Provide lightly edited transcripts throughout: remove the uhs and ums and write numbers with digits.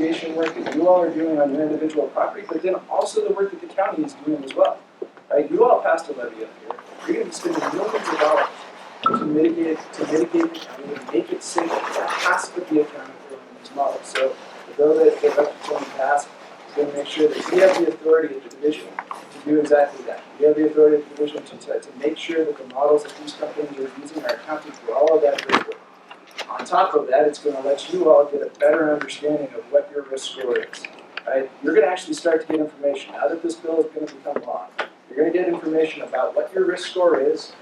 mitigation work that you all are doing on your individual property, but then also the work that the county is doing as well. Right? You all passed a levy up here. You're going to be spending millions of dollars to mitigate the county and make it safe. That has to be accounted for in these models. So the bill that Titone passed is going to make sure that we have the authority at the division to do exactly that. We have the authority at the division to make sure that the models that these companies are using are accounting for all of that risk. On top of that, it's going to let you all get a better understanding of what your risk score is. Right? You're going to actually start to get information. Now that this bill is going to become law, you're going to get information about what your risk score is,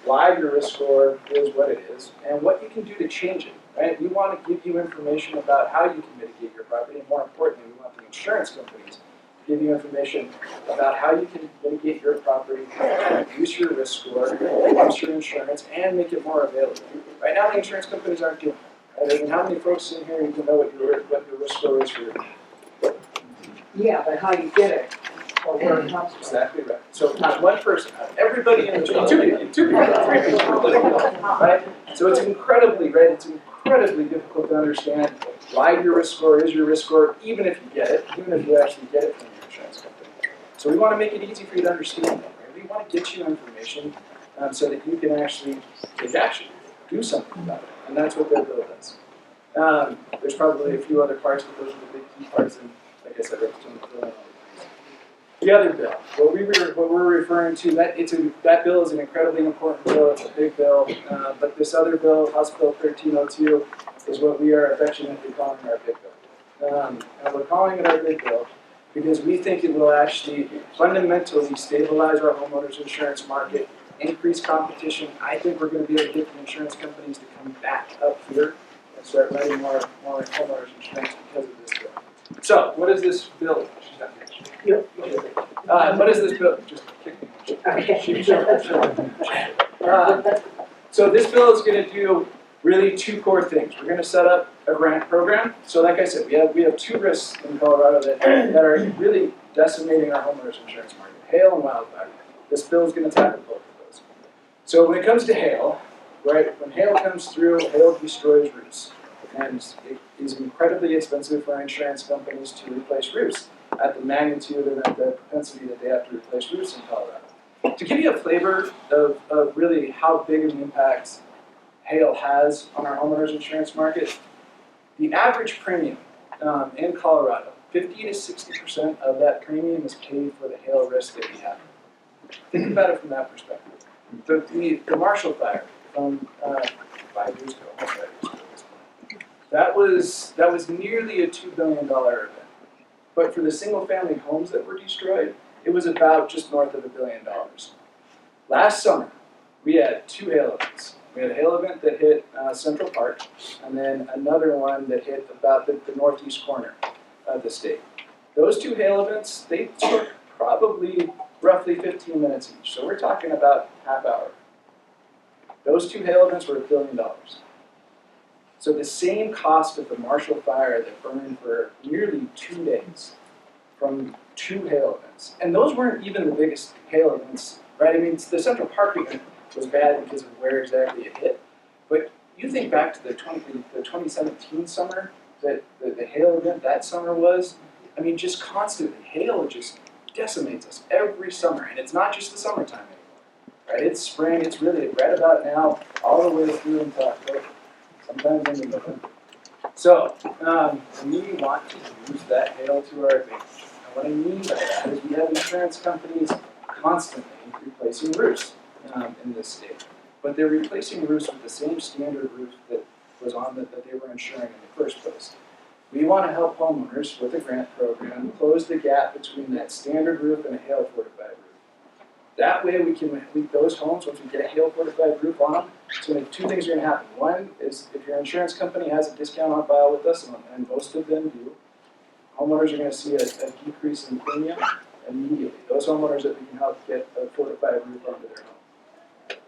why your risk score is what it is, and what you can do to change it. Right? We want to give you information about how you can mitigate your property, and more importantly, we want the insurance companies to give you information about how you can mitigate your property, reduce your risk score, reduce your insurance, and make it more available. Right now, the insurance companies aren't doing it. Right? I mean, how many folks in here even know what your risk score is for your? Yeah, but how you get it, or where it comes from. Exactly right. So not one person, not everybody in the room, two people, 3 people, right? So it's incredibly difficult to understand why your risk score is your risk score, even if you get it, even if you actually get it from your insurance company. So we want to make it easy for you to understand that. Right? We want to get you information so that you can actually take action, do something about it, and that's what their bill does. There's probably a few other parts, but those are the big key parts, and like I said, the other bill, what we're referring to, that bill is an incredibly important bill. It's a big bill, but this other bill, House Bill 1302, is what we are affectionately calling our big bill. And we're calling it our big bill because we think it will actually fundamentally stabilize our homeowners insurance market, increase competition. I think we're going to be able to get the insurance companies to come back up here and start writing more homeowners insurance because of this bill. So, what is this bill? What is this bill? Just kick me. So this bill is going to do really two core things. We're going to set up a grant program. So like I said, we have two risks in Colorado that are really decimating our homeowners insurance market, hail and wildfire. This bill is going to tackle both of those. So when it comes to hail, right, when hail comes through, hail destroys roofs. And it is incredibly expensive for insurance companies to replace roofs at the magnitude and at the propensity that they have to replace roofs in Colorado. To give you a flavor of really how big of an impact hail has on our homeowners insurance market, the average premium in Colorado, 50 to 60% of that premium is paid for the hail risk that we have. Think about it from that perspective. The Marshall Fire from 5 years ago, almost 5 years ago, that was nearly a $2 billion event. But for the single-family homes that were destroyed, it was about just north of $1 billion. Last summer, we had two hail events. We had a hail event that hit Central Park, and then another one that hit about the northeast corner of the state. Those two hail events, they took probably roughly 15 minutes each. So we're talking about half hour. Those two hail events were $1 billion. So the same cost of the Marshall Fire that burned for nearly 2 days from two hail events. And those weren't even the biggest hail events, right? I mean, the Central Park event was bad because of where exactly it hit. But you think back to the 2017 summer, that the hail event that summer was, I mean, just constantly, hail just decimates us every summer. And it's not just the summertime anymore, right? It's spring, it's really right about now, all the way through into October. Sometimes in the middle. So, we want to use that hail to our advantage. And what I mean by that is we have insurance companies constantly replacing roofs in this state. But they're replacing roofs with the same standard roof that was on that they were insuring in the first place. We want to help homeowners with a grant program close the gap between that standard roof and a hail fortified roof. That way those homes, once we get a hail fortified roof on them, so two things are going to happen. One is if your insurance company has a discount on file with us, and most of them do, homeowners are going to see a decrease in premium immediately. Those homeowners that we can help get a fortified roof onto their home.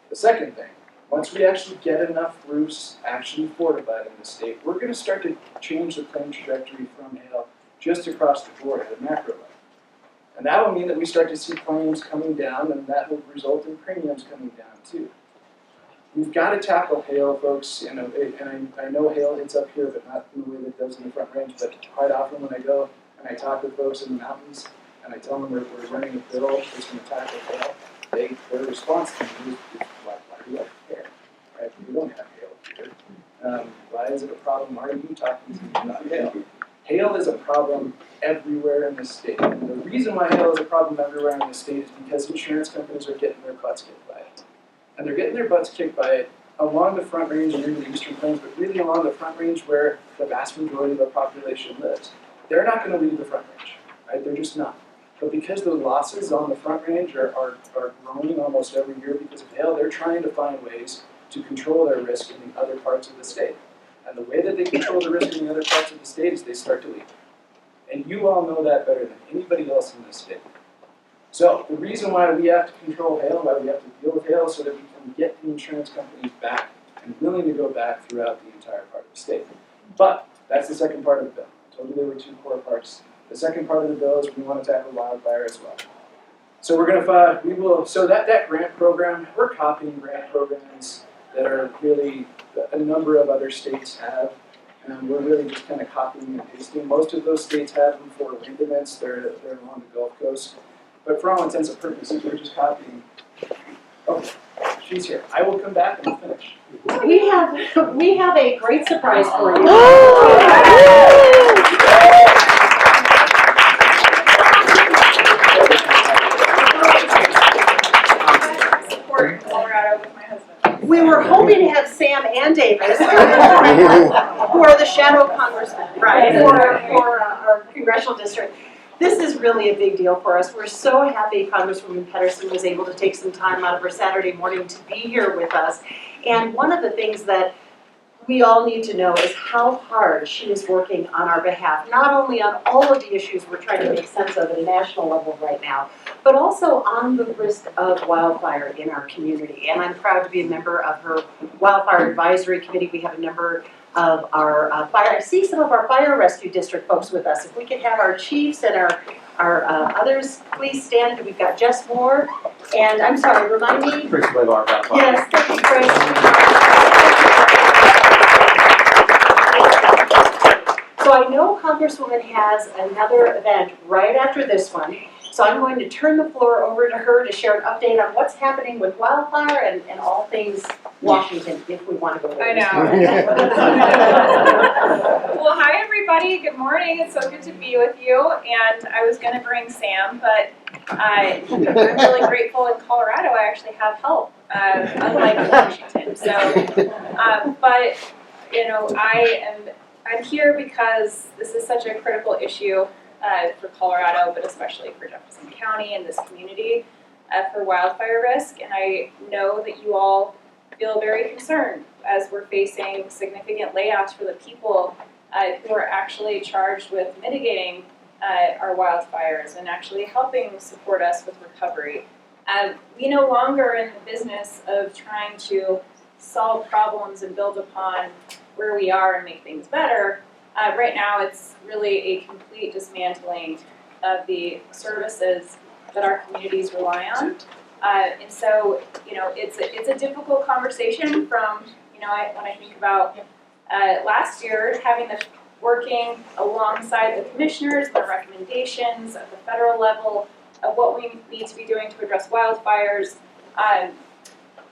The second thing, once we actually get enough roofs actually fortified in the state, we're going to start to change the claim trajectory from hail just across the board at a macro level. And that will mean that we start to see claims coming down, and that will result in premiums coming down too. we've got to tackle hail, folks. And I know hail hits up here, but not in the way that it does in the Front Range. But quite often when I go and I talk with folks in the mountains, and I tell them we're running a bill that's going to tackle hail, their response to me is, why do you have hail? Right? We don't have hail here. Why is it a problem? Why are you talking to me about hail? Hail is a problem everywhere in the state. And the reason why hail is a problem everywhere in the state is because insurance companies are getting their butts kicked by it. And they're getting their butts kicked by it along the Front Range and into the Eastern Plains, but really along the Front Range where the vast majority of the population lives. They're not going to leave the Front Range, right? They're just not. But because the losses on the Front Range are growing almost every year because of hail, they're trying to find ways to control their risk in the other parts of the state. And the way that they control the risk in the other parts of the state is they start to leave. And you all know that better than anybody else in this state. So the reason why we have to control hail, why we have to deal with hail, so that we can get the insurance companies back and willing to go back throughout the entire part of the state. But that's the second part of the bill. I told you there were two core parts. The second part of the bill is we want to tackle wildfire as well. So we're going to, so that grant program, we're copying grant programs that are really, a number of other states have. And we're really just kind of copying and pasting. Most of those states have them for wind events. They're along the Gulf Coast. But for all intents and purposes, we're just copying. Okay, she's here. I will come back and we'll finish. We have a great surprise for you. Support Colorado with my husband. We were hoping to have Sam and Davis, who are the shadow congressmen, right, for our congressional district. This is really a big deal for us. We're so happy Congresswoman Petterson was able to take some time out of her Saturday morning to be here with us. And one of the things that we all need to know is how hard she is working on our behalf, not only on all of the issues we're trying to make sense of at a national level right now, but also on the risk of wildfire in our community. And I'm proud to be a member of her Wildfire Advisory Committee. We have a number of our fire, I see some of our fire rescue district folks with us. If we could have our chiefs and our others please stand. We've got Jess Moore, and I'm sorry, remind me? Chris Levar. Yes, thank you, Chris. So I know Congresswoman has another event right after this one. So I'm going to turn the floor over to her to share an update on what's happening with wildfire and all things Washington, if we want to go there. I know. Well, hi everybody. Good morning. It's so good to be with you. And I was going to bring Sam, but I'm really grateful in Colorado. I actually have help, unlike Washington. So, but you know, I'm here because this is such a critical issue. For Colorado, but especially for Jefferson County and this community for wildfire risk. And I know that you all feel very concerned as we're facing significant layoffs for the people who are actually charged with mitigating our wildfires and actually helping support us with recovery. We no longer are in the business of trying to solve problems and build upon where we are and make things better. Right now, it's really a complete dismantling of the services that our communities rely on. And so, you know, it's a difficult conversation from, you know, when I think about last year, working alongside the commissioners, their recommendations at the federal level of what we need to be doing to address wildfires,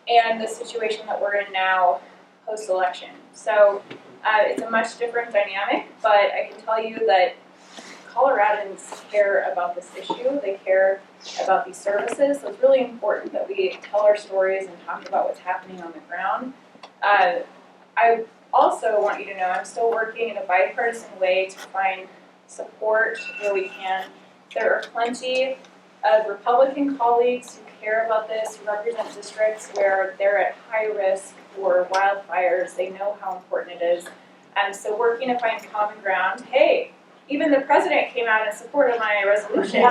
and the situation that we're in now post-election. So it's a much different dynamic, but I can tell you that Coloradans care about this issue. They care about these services. So it's really important that we tell our stories and talk about what's happening on the ground. I also want you to know I'm still working in a bipartisan way to find support where we can. There are plenty of Republican colleagues who care about this, who represent districts where they're at high risk for wildfires. They know how important it is. So working to find common ground. Hey, even the president came out in support of my resolution.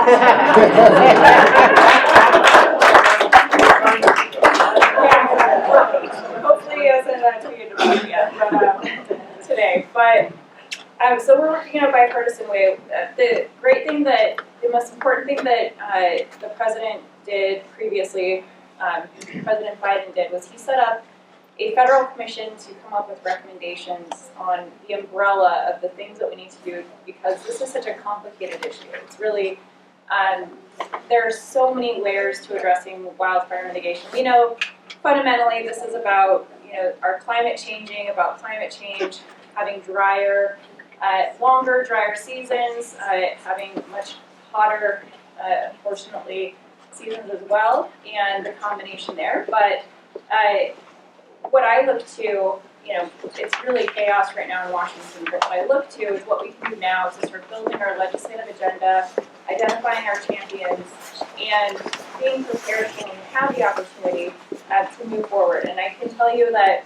Hopefully he hasn't tweeted about it yet today. But so we're working in a bipartisan way. The most important thing that the president did previously, President Biden did, was he set up a federal commission to come up with recommendations on the umbrella of the things that we need to do, because this is such a complicated issue. It's really, there are so many layers to addressing wildfire mitigation. We know fundamentally this is about, our climate changing, about climate change, having drier, longer, drier seasons, having much hotter, unfortunately, seasons as well, and the combination there. But what I look to, it's really chaos right now in Washington, but what I look to is what we can do now to start building our legislative agenda, identifying our champions, and being prepared when we have the opportunity to move forward. And I can tell you that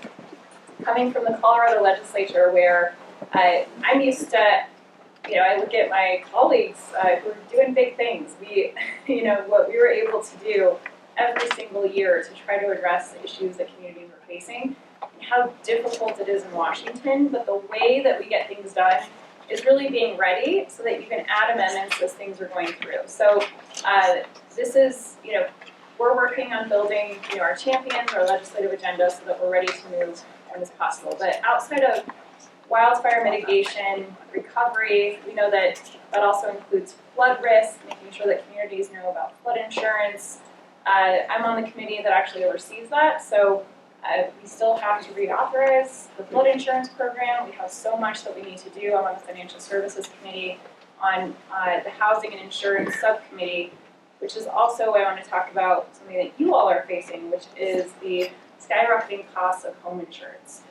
coming from the Colorado legislature, where I'm used to, I look at my colleagues who are doing big things. We, what we were able to do every single year to try to address the issues that communities are facing, and how difficult it is in Washington, but the way that we get things done is really being ready so that you can add amendments as things are going through. So this is, we're working on building, our champions, our legislative agenda, so that we're ready to move as possible. But outside of wildfire mitigation, recovery, we know that that also includes flood risk, making sure that communities know about flood insurance. I'm on the committee that actually oversees that, so we still have to reauthorize the flood insurance program. We have so much that we need to do. I'm on the Financial Services Committee, on the Housing and Insurance Subcommittee, which is also I want to talk about something that you all are facing, which is the skyrocketing costs of home insurance.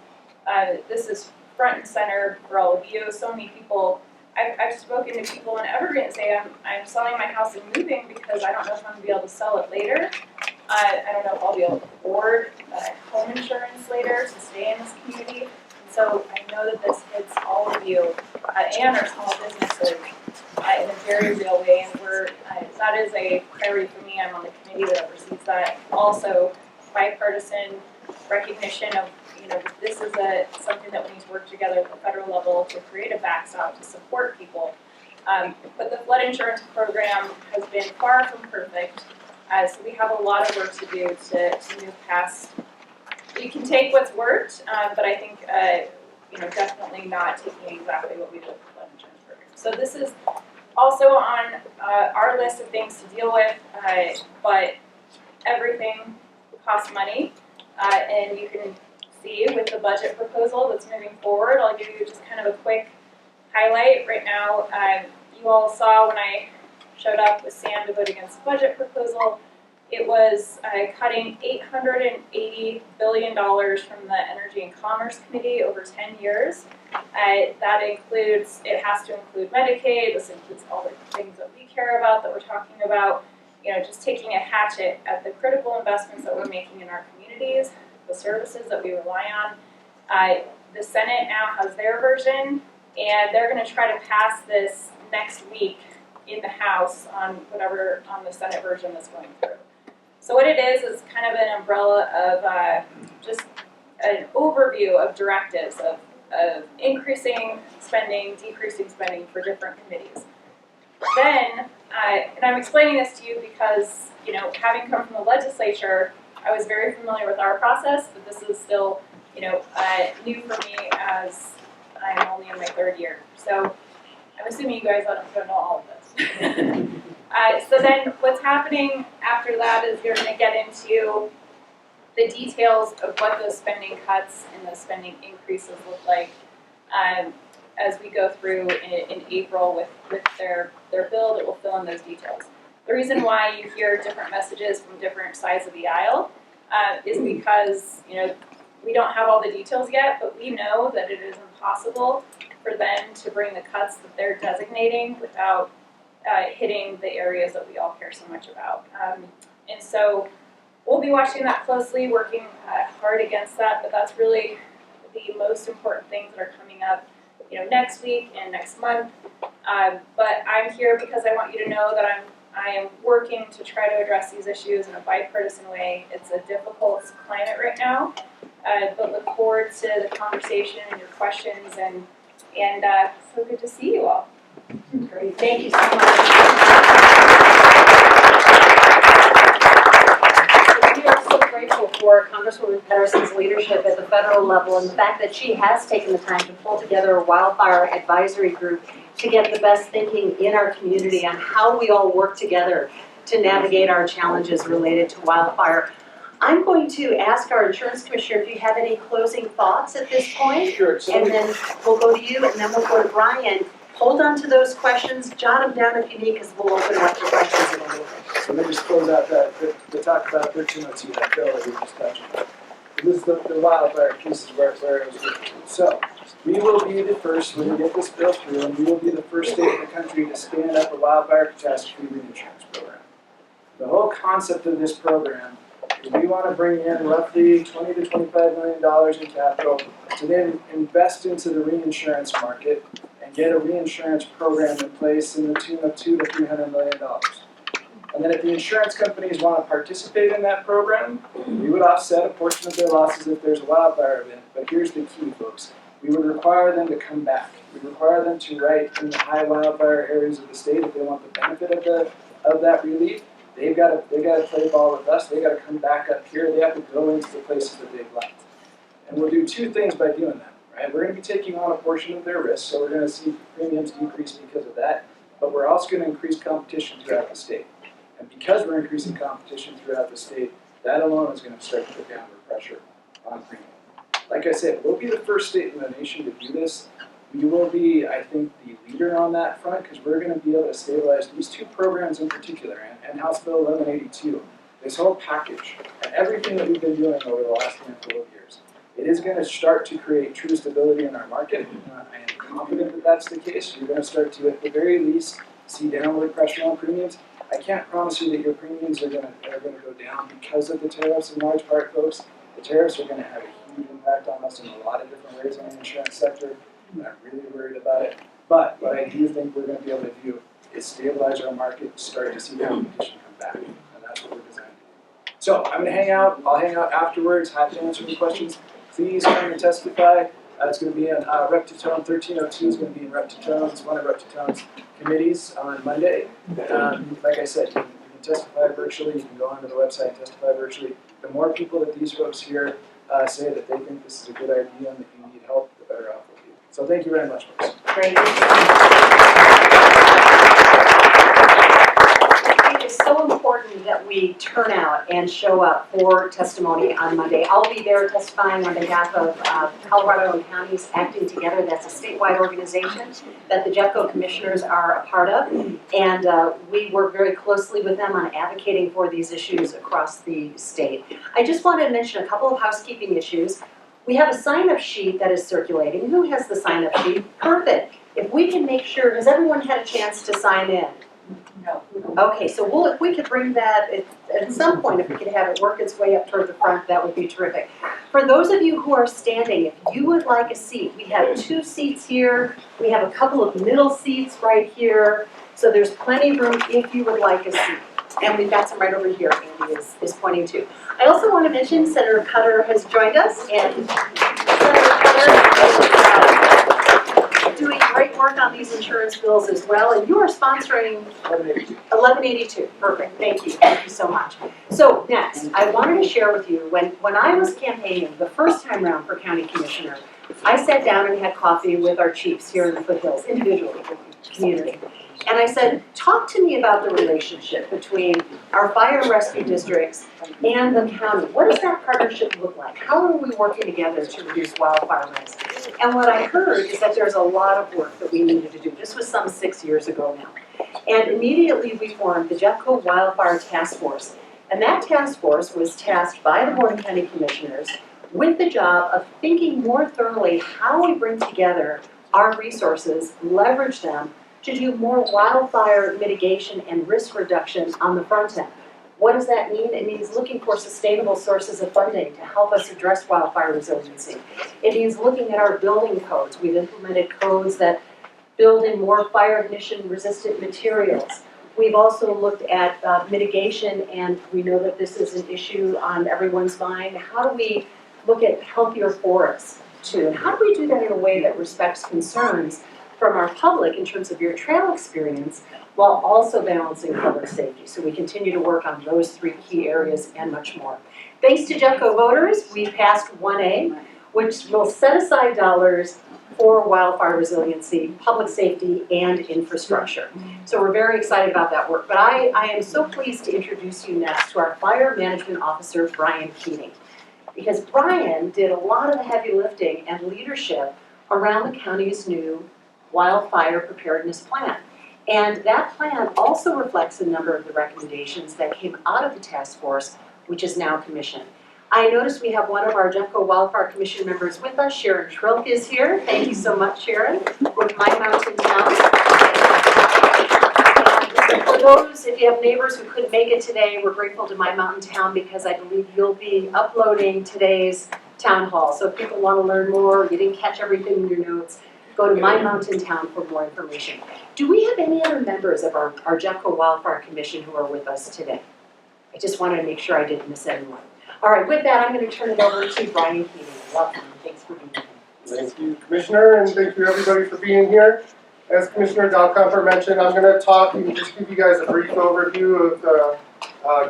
This is front and center for all of you. So many people, I've spoken to people in Evergreen that say, I'm selling my house and moving because I don't know if I'm going to be able to sell it later. I don't know if I'll be able to afford home insurance later to stay in this community. And so I know that this hits all of you and our small businesses in a very real way. And that is a priority for me. I'm on the committee that oversees that. Also, bipartisan recognition of, this is something that we need to work together at the federal level to create a backstop to support people. But the flood insurance program has been far from perfect. So we have a lot of work to do to move past. You can take what's worked, but I think definitely not taking exactly what we did with the flood insurance program. So this is also on our list of things to deal with, but everything costs money, and you can see with the budget proposal that's moving forward. I'll give you just kind of a quick highlight. Right now, you all saw when I showed up with Sam to vote against the budget proposal, it was cutting $880 billion from the Energy and Commerce Committee over 10 years. That includes, it has to include Medicaid, this includes all the things that we care about, that we're talking about, just taking a hatchet at the critical investments that we're making in our communities, the services that we rely on. The Senate now has their version, and they're going to try to pass this next week in the House on the Senate version that's going through. So what it is kind of an umbrella of just an overview of directives of increasing spending, decreasing spending for different committees. Then, and I'm explaining this to you because, having come from the legislature, I was very familiar with our process, but this is still, new for me as I'm only in my third year. So I'm assuming you guys don't know all of this. So then what's happening after that is you're going to get into the details of what those spending cuts and those spending increases look like as we go through in April with their bill that will fill in those details. The reason why you hear different messages from different sides of the aisle is because we don't have all the details yet, but we know that it is impossible for them to bring the cuts that they're designating without hitting the areas that we all care so much about. And so we'll be watching that closely, working hard against that, but that's really the most important things that are coming up next week and next month. But I'm here because I want you to know that I am working to try to address these issues in a bipartisan way. It's a difficult climate right now, but look forward to the conversation and your questions, and so good to see you all. Great, thank you so much. We are so grateful for Congresswoman Petterson's leadership at the federal level and the fact that she has taken the time to pull together a wildfire advisory group to get the best thinking in our community on how we all work together to navigate our challenges related to wildfire. I'm going to ask our insurance commissioner if you have any closing thoughts at this point. Sure, so And then we'll go to you, and then we'll go to Brian. Hold on to those questions, jot them down if you need, because we'll open up for questions in a little bit. So let me just close out the talk about 1302, that bill that we just touched on. This is the wildfire pieces where it was getting to. So we will be the first, when we get this bill through, and we will be the first state in the country to stand up a wildfire catastrophe reinsurance program. The whole concept of this program is we want to bring in roughly $20 to $25 million in capital to then invest into the reinsurance market and get a reinsurance program in place in the tune of $200 to $300 million. And then if the insurance companies want to participate in that program, we would offset a portion of their losses if there's a wildfire event. But here's the key, folks. We would require them to come back. We require them to write in the high wildfire areas of the state if they want the benefit of that relief. They've got to play ball with us. They've got to come back up here. They have to go into the places that they've left. And we'll do two things by doing that. Right? We're going to be taking on a portion of their risk, so we're going to see premiums decrease because of that. But we're also going to increase competition throughout the state. And because we're increasing competition throughout the state, that alone is going to start to put downward pressure on premium. Like I said, we'll be the first state in the nation to do this. We will be, I think, the leader on that front because we're going to be able to stabilize these two programs in particular, and House Bill 1182, this whole package, and everything that we've been doing over the last handful of years. It is going to start to create true stability in our market. I am confident that that's the case. You're going to start to, at the very least, see downward pressure on premiums. I can't promise you that your premiums are going to go down because of the tariffs in large part, folks. The tariffs are going to have a huge impact on us in a lot of different ways in the insurance sector. I'm not really worried about it. But what I do think we're going to be able to do is stabilize our market, start to see competition come back. And that's what we're designed to do. So I'm going to hang out. I'll hang out afterwards, happy to answer any questions. Please come and testify. It's going to be in Rep. Titone. 1302 is going to be in Rep. Titone. It's one of Rep. Titone's committees on Monday. Like I said, you can testify virtually. You can go onto the website and testify virtually. The more people that these folks here say that they think this is a good idea and that you need help, the better off we'll be. So thank you very much, folks. Great. It is so important that we turn out and show up for testimony on Monday. I'll be there testifying on behalf of Colorado and counties acting together. That's a statewide organization that the Jeffco commissioners are a part of. And we work very closely with them on advocating for these issues across the state. I just want to mention a couple of housekeeping issues. We have a sign-up sheet that is circulating. Who has the sign-up sheet? Perfect. If we can make sure, has everyone had a chance to sign in? No. Okay, so if we could bring that, at some point, if we could have it work its way up toward the front, that would be terrific. For those of you who are standing, if you would like a seat, we have 2 seats here. We have a couple of middle seats right here. So there's plenty of room if you would like a seat. And we've got some right over here, Andy is pointing to. I also want to mention Senator Cutter has joined us, and Senator Cutter is doing great work on these insurance bills as well, and you are sponsoring 1182. Perfect, thank you so much. So next, I wanted to share with you, when I was campaigning the first time around for county commissioner, I sat down and had coffee with our chiefs here in the foothills, individually with the community. And I said, talk to me about the relationship between our fire and rescue districts and the county. What does that partnership look like? How are we working together to reduce wildfire risk? And what I heard is that there's a lot of work that we needed to do. This was some 6 years ago now. And immediately we formed the Jeffco Wildfire Task Force. And that task force was tasked by the Board of County Commissioners with the job of thinking more thoroughly how we bring together our resources, leverage them, to do more wildfire mitigation and risk reduction on the front end. What does that mean? It means looking for sustainable sources of funding to help us address wildfire resiliency. It means looking at our building codes. We've implemented codes that build in more fire ignition resistant materials. We've also looked at mitigation, and we know that this is an issue on everyone's mind. How do we look at healthier forests too? And how do we do that in a way that respects concerns from our public in terms of your trail experience, while also balancing public safety? So we continue to work on those 3 key areas and much more. Thanks to Jeffco voters, we passed 1A, which will set aside dollars for wildfire resiliency, public safety, and infrastructure. So we're very excited about that work. But I am so pleased to introduce you next to our Fire Management Officer, Brian Keating. Because Brian did a lot of the heavy lifting and leadership around the county's new wildfire preparedness plan. And that plan also reflects a number of the recommendations that came out of the task force, which is now commissioned. I noticed we have one of our Jeffco Wildfire Commission members with us. Sharon Trilk is here. Thank you so much, Sharon, with My Mountain Town. For those, if you have neighbors who couldn't make it today, we're grateful to My Mountain Town because I believe you'll be uploading today's town hall. So if people want to learn more, you didn't catch everything in your notes, go to My Mountain Town for more information. Do we have any other members of our Jeffco Wildfire Commission who are with us today? I just wanted to make sure I didn't miss anyone. All right, with that, I'm going to turn it over to Brian Keating. Welcome, thanks for being here. Thank you, Commissioner, and thank you everybody for being here. As Commissioner Dahlkemper mentioned, I'm going to talk and just give you guys a brief overview of the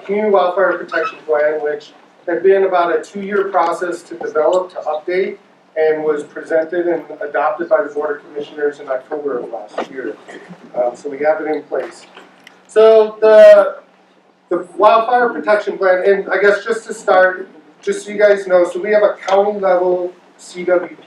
Community Wildfire Protection Plan, which had been about a 2-year process to develop, to update, and was presented and adopted by the Board of Commissioners in October of last year. So we have it in place. So the Wildfire Protection Plan, and I guess just to start, just so you guys know, so we have a county level CWPP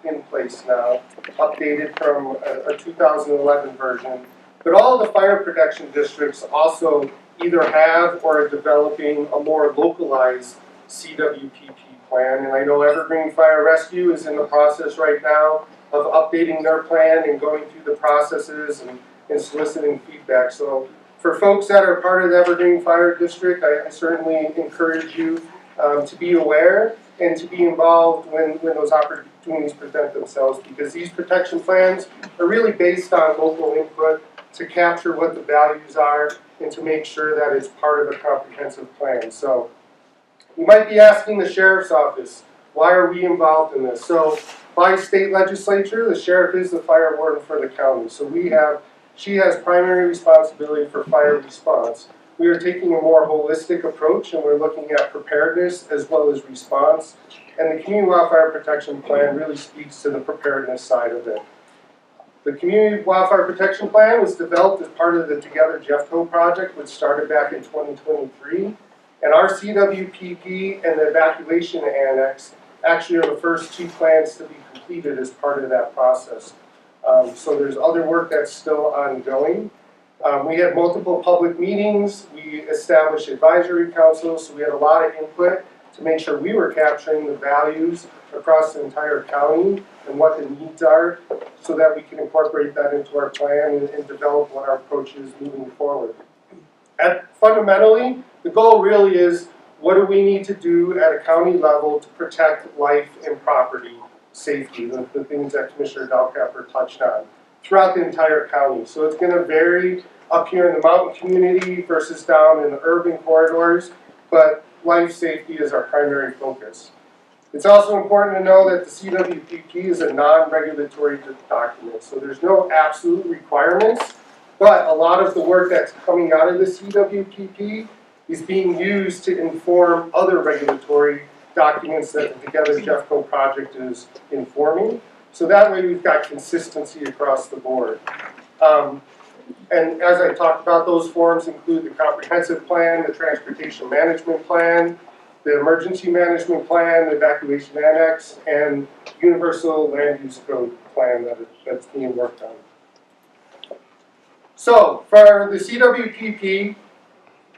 in place now, updated from a 2011 version. But all the fire protection districts also either have or are developing a more localized CWPP plan. And I know Evergreen Fire Rescue is in the process right now of updating their plan and going through the processes and soliciting feedback. So for folks that are part of the Evergreen Fire District, I certainly encourage you to be aware and to be involved when those opportunities present themselves, because these protection plans are really based on local input to capture what the values are and to make sure that it's part of a comprehensive plan. So you might be asking the Sheriff's Office, why are we involved in this? So by state legislature, the Sheriff is the fire warden for the county. So she has primary responsibility for fire response. We are taking a more holistic approach, and we're looking at preparedness as well as response. And the Community Wildfire Protection Plan really speaks to the preparedness side of it. The Community Wildfire Protection Plan was developed as part of the Together Jeffco project, which started back in 2023. And our CWPP and the evacuation annex actually are the first 2 plans to be completed as part of that process. So there's other work that's still ongoing. We had multiple public meetings. We established advisory councils, so we had a lot of input to make sure we were capturing the values across the entire county and what the needs are, so that we can incorporate that into our plan and develop what our approach is moving forward. Fundamentally, the goal really is, what do we need to do at a county level to protect life and property safety, the things that Commissioner Dahlkemper touched on, throughout the entire county. So it's going to vary up here in the mountain community versus down in the urban corridors, but life safety is our primary focus. It's also important to know that the CWPP is a non-regulatory document, so there's no absolute requirements, but a lot of the work that's coming out of the CWPP is being used to inform other regulatory documents that the Together Jeffco project is informing. So that way we've got consistency across the board. And as I talked about, those forms include the comprehensive plan, the transportation management plan, the emergency management plan, the evacuation annex, and universal land use code plan that's being worked on. So for the CWPP,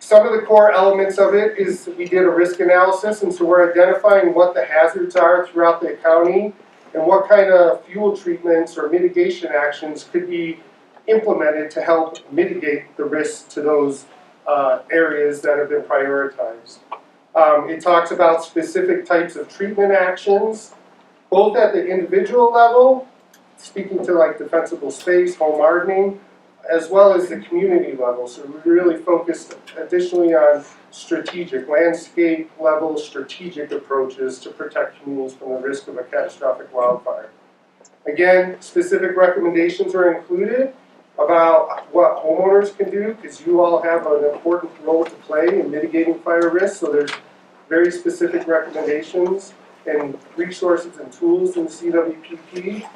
some of the core elements of it is we did a risk analysis, and so we're identifying what the hazards are throughout the county and what kind of fuel treatments or mitigation actions could be implemented to help mitigate the risks to those areas that have been prioritized. It talks about specific types of treatment actions, both at the individual level, speaking to like defensible space, home hardening, as well as the community level. So we really focused additionally on strategic, landscape level strategic approaches to protect communities from the risk of a catastrophic wildfire. Again, specific recommendations are included about what homeowners can do, because you all have an important role to play in mitigating fire risk. So there's very specific recommendations and resources and tools in the CWPP.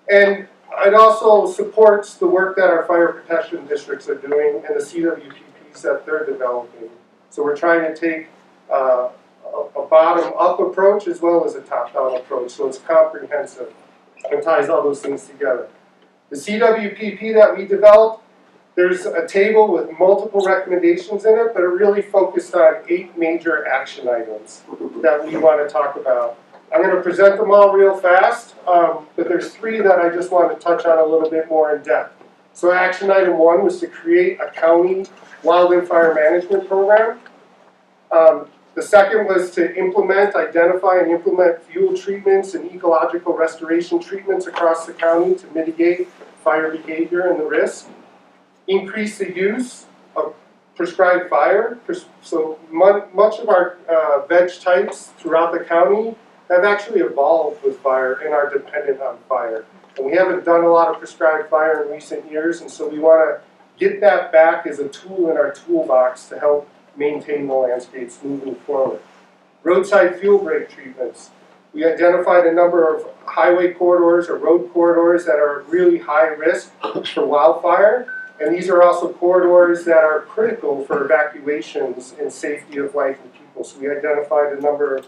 And it also supports the work that our fire protection districts are doing and the CWPPs that they're developing. So we're trying to take a bottom-up approach as well as a top-down approach, so it's comprehensive and ties all those things together. The CWPP that we developed, there's a table with multiple recommendations in it, but it really focused on 8 major action items that we want to talk about. I'm going to present them all real fast, but there's 3 that I just want to touch on a little bit more in depth. So action item 1 was to create a county wildfire management program. The second was to identify and implement fuel treatments and ecological restoration treatments across the county to mitigate fire behavior and the risk. Increase the use of prescribed fire. So much of our veg types throughout the county have actually evolved with fire and are dependent on fire. And we haven't done a lot of prescribed fire in recent years, and so we want to get that back as a tool in our toolbox to help maintain the landscapes moving forward. Roadside fuel break treatments. We identified a number of highway corridors or road corridors that are really high risk for wildfire, and these are also corridors that are critical for evacuations and safety of life and people. So we identified a number of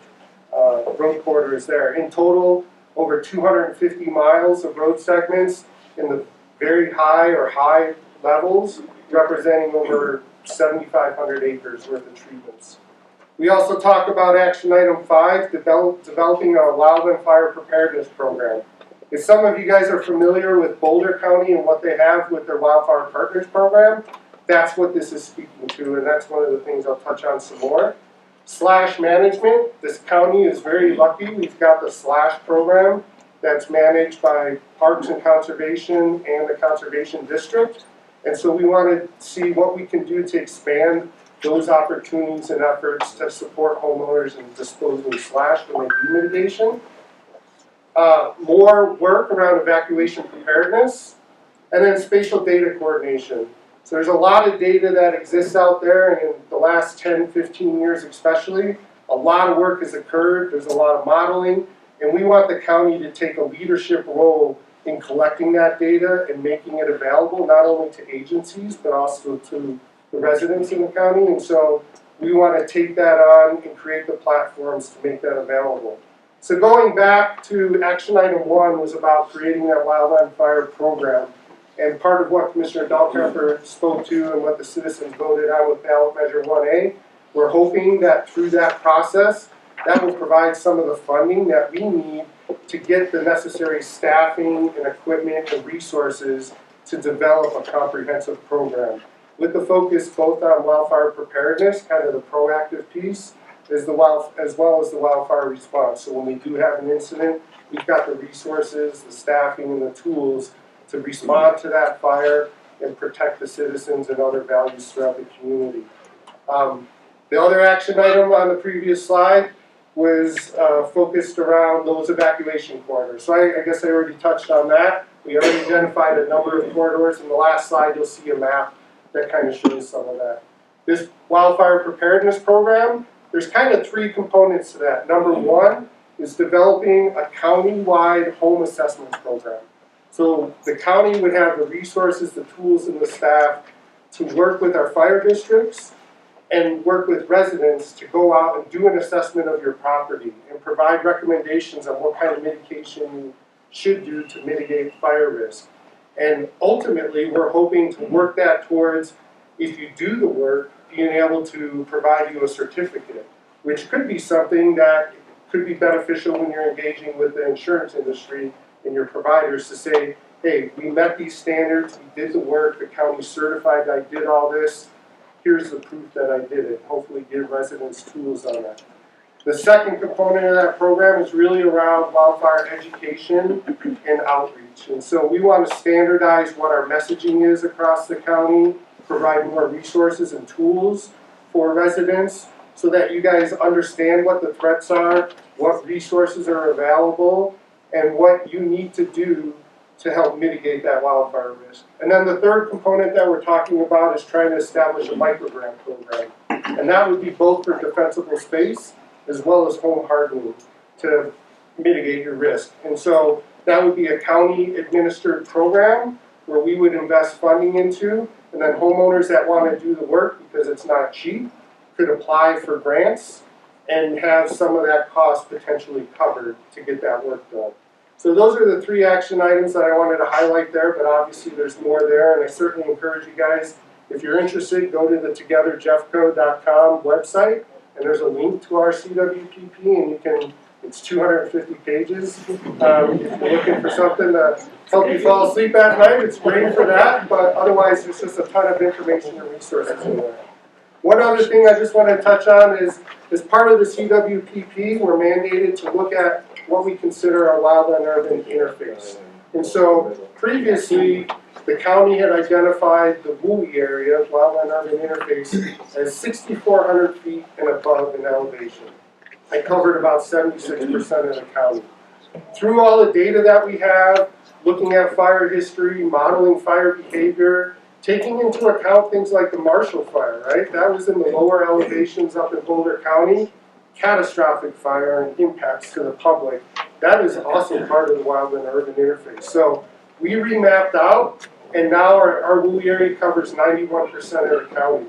road corridors there. In total, over 250 miles of road segments in the very high or high levels, representing over 7,500 acres worth of treatments. We also talk about action item 5, developing a wildfire preparedness program. If some of you guys are familiar with Boulder County and what they have with their Wildfire Partners program, that's what this is speaking to, and that's one of the things I'll touch on some more. Slash management. This county is very lucky. We've got the slash program that's managed by Parks and Conservation and the Conservation District. And so we want to see what we can do to expand those opportunities and efforts to support homeowners in disposing slash when they do mitigation. More work around evacuation preparedness, and then spatial data coordination. So there's a lot of data that exists out there, and in the last 10, 15 years especially, a lot of work has occurred, there's a lot of modeling, and we want the county to take a leadership role in collecting that data and making it available not only to agencies but also to the residents in the county. And so we want to take that on and create the platforms to make that available. So going back to action item 1 was about creating that wildfire program. And part of what Commissioner Dahlkemper spoke to and what the citizens voted on with ballot measure 1A, we're hoping that through that process, that will provide some of the funding that we need to get the necessary staffing and equipment and resources to develop a comprehensive program. With the focus both on wildfire preparedness, kind of the proactive piece, as well as the wildfire response. So when we do have an incident, we've got the resources, the staffing, and the tools to respond to that fire and protect the citizens and other values throughout the community. The other action item on the previous slide was focused around those evacuation corridors. So I guess I already touched on that. We already identified a number of corridors. In the last slide, you'll see a map that kind of shows some of that. This wildfire preparedness program, there's kind of 3 components to that. Number 1 is developing a county-wide home assessment program. So the county would have the resources, the tools, and the staff to work with our fire districts and work with residents to go out and do an assessment of your property and provide recommendations on what kind of mitigation you should do to mitigate fire risk. And ultimately, we're hoping to work that towards, if you do the work, being able to provide you a certificate, which could be something that could be beneficial when you're engaging with the insurance industry and your providers to say, hey, we met these standards, we did the work, the county certified I did all this, here's the proof that I did it. Hopefully give residents tools on that. The second component of that program is really around wildfire education and outreach. And so we want to standardize what our messaging is across the county, provide more resources and tools for residents so that you guys understand what the threats are, what resources are available, and what you need to do to help mitigate that wildfire risk. And then the third component that we're talking about is trying to establish a microgrant program. And that would be both for defensible space as well as home hardening to mitigate your risk. And so that would be a county administered program where we would invest funding into, and then homeowners that want to do the work because it's not cheap could apply for grants and have some of that cost potentially covered to get that work done. So those are the 3 action items that I wanted to highlight there, but obviously there's more there, and I certainly encourage you guys, if you're interested, go to the togetherjeffco.com website, and there's a link to our CWPP, and you can, it's 250 pages. If you're looking for something to help you fall asleep at night, it's great for that, but otherwise there's just a ton of information and resources in there. One other thing I just want to touch on is, as part of the CWPP, we're mandated to look at what we consider our wildland-urban interface. And so previously, the county had identified the WUI area, wildland-urban interface, as 6,400 feet and above in elevation. I covered about 76% of the county. Through all the data that we have, looking at fire history, modeling fire behavior, taking into account things like the Marshall Fire, right? That was in the lower elevations up in Boulder County. Catastrophic fire and impacts to the public. That is also part of the wildland-urban interface. So we remapped out, and now our WUI area covers 91% of the county.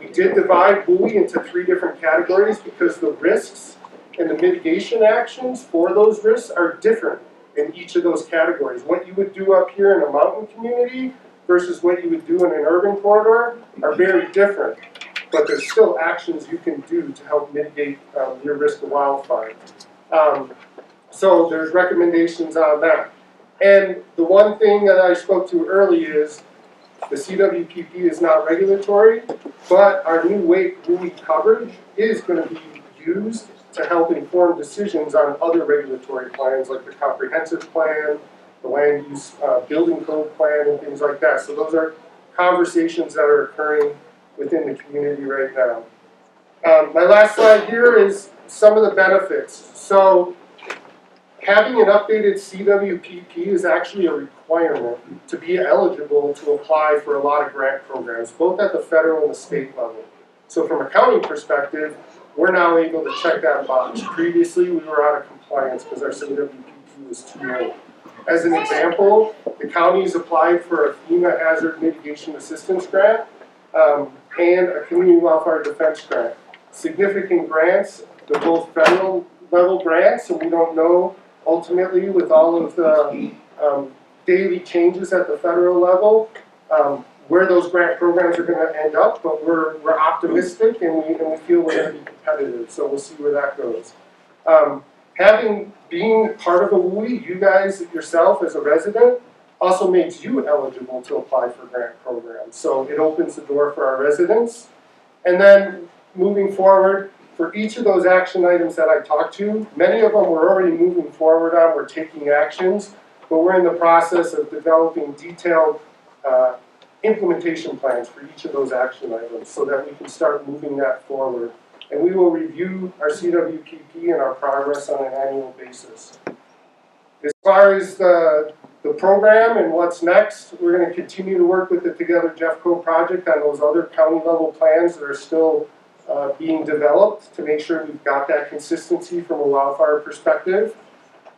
We did divide WUI into 3 different categories because the risks and the mitigation actions for those risks are different in each of those categories. What you would do up here in a mountain community versus what you would do in an urban corridor are very different. But there's still actions you can do to help mitigate your risk of wildfire. So there's recommendations on that. And the one thing that I spoke to early is the CWPP is not regulatory, but our new WUI coverage is going to be used to help inform decisions on other regulatory plans like the comprehensive plan, the land use building code plan, and things like that. So those are conversations that are occurring within the community right now. My last slide here is some of the benefits. So having an updated CWPP is actually a requirement to be eligible to apply for a lot of grant programs, both at the federal and the state level. So from a county perspective, we're now able to check that box. Previously, we were out of compliance because our CWPP was too low. As an example, the county's applied for a FEMA Hazard Mitigation Assistance Grant and a Community Wildfire Defense Grant. Significant grants, they're both federal level grants, and we don't know ultimately with all of the daily changes at the federal level where those grant programs are going to end up, but we're optimistic and we feel we're going to be competitive, so we'll see where that goes. Being part of a WUI, you guys yourself as a resident, also makes you eligible to apply for grant programs. So it opens the door for our residents. And then moving forward, for each of those action items that I talked to, many of them we're already moving forward on, we're taking actions, but we're in the process of developing detailed implementation plans for each of those action items so that we can start moving that forward. And we will review our CWPP and our progress on an annual basis. As far as the program and what's next, we're going to continue to work with the Together Jeffco project on those other county level plans that are still being developed to make sure we've got that consistency from a wildfire perspective.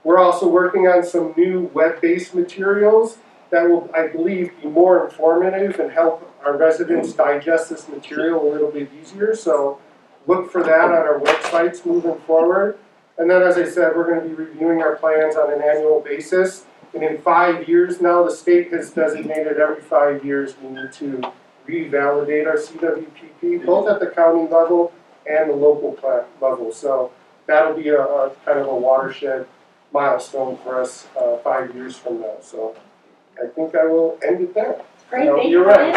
We're also working on some new web-based materials that will, I believe, be more informative and help our residents digest this material a little bit easier. So look for that on our websites moving forward. And then, as I said, we're going to be reviewing our plans on an annual basis. And in 5 years now, the state has designated every 5 years we need to revalidate our CWPP, both at the county level and the local level. So that'll be a kind of a watershed milestone for us 5 years from now. So I think I will end it there. Great, thank you, you're Brian.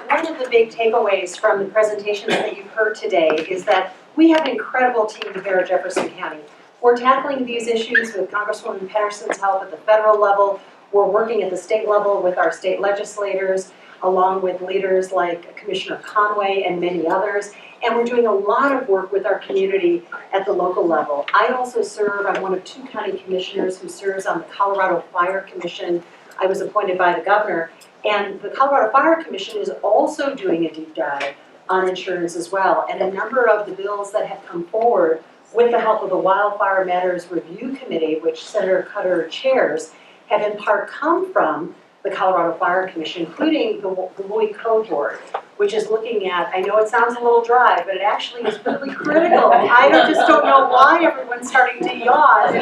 One of the big takeaways from the presentations that you've heard today is that we have an incredible team here at Jefferson County. We're tackling these issues with Congresswoman Petterson's help at the federal level. We're working at the state level with our state legislators, along with leaders like Commissioner Conway and many others. And we're doing a lot of work with our community at the local level. I also serve, I'm one of 2 county commissioners who serves on the Colorado Fire Commission, I was appointed by the governor. And the Colorado Fire Commission is also doing a deep dive on insurance as well. And a number of the bills that have come forward with the help of the Wildfire Matters Review Committee, which Senator Cutter chairs, have in part come from the Colorado Fire Commission, including the WUI Code Board, which is looking at, I know it sounds a little dry, but it actually is really critical. Just don't know why everyone's starting to yawn.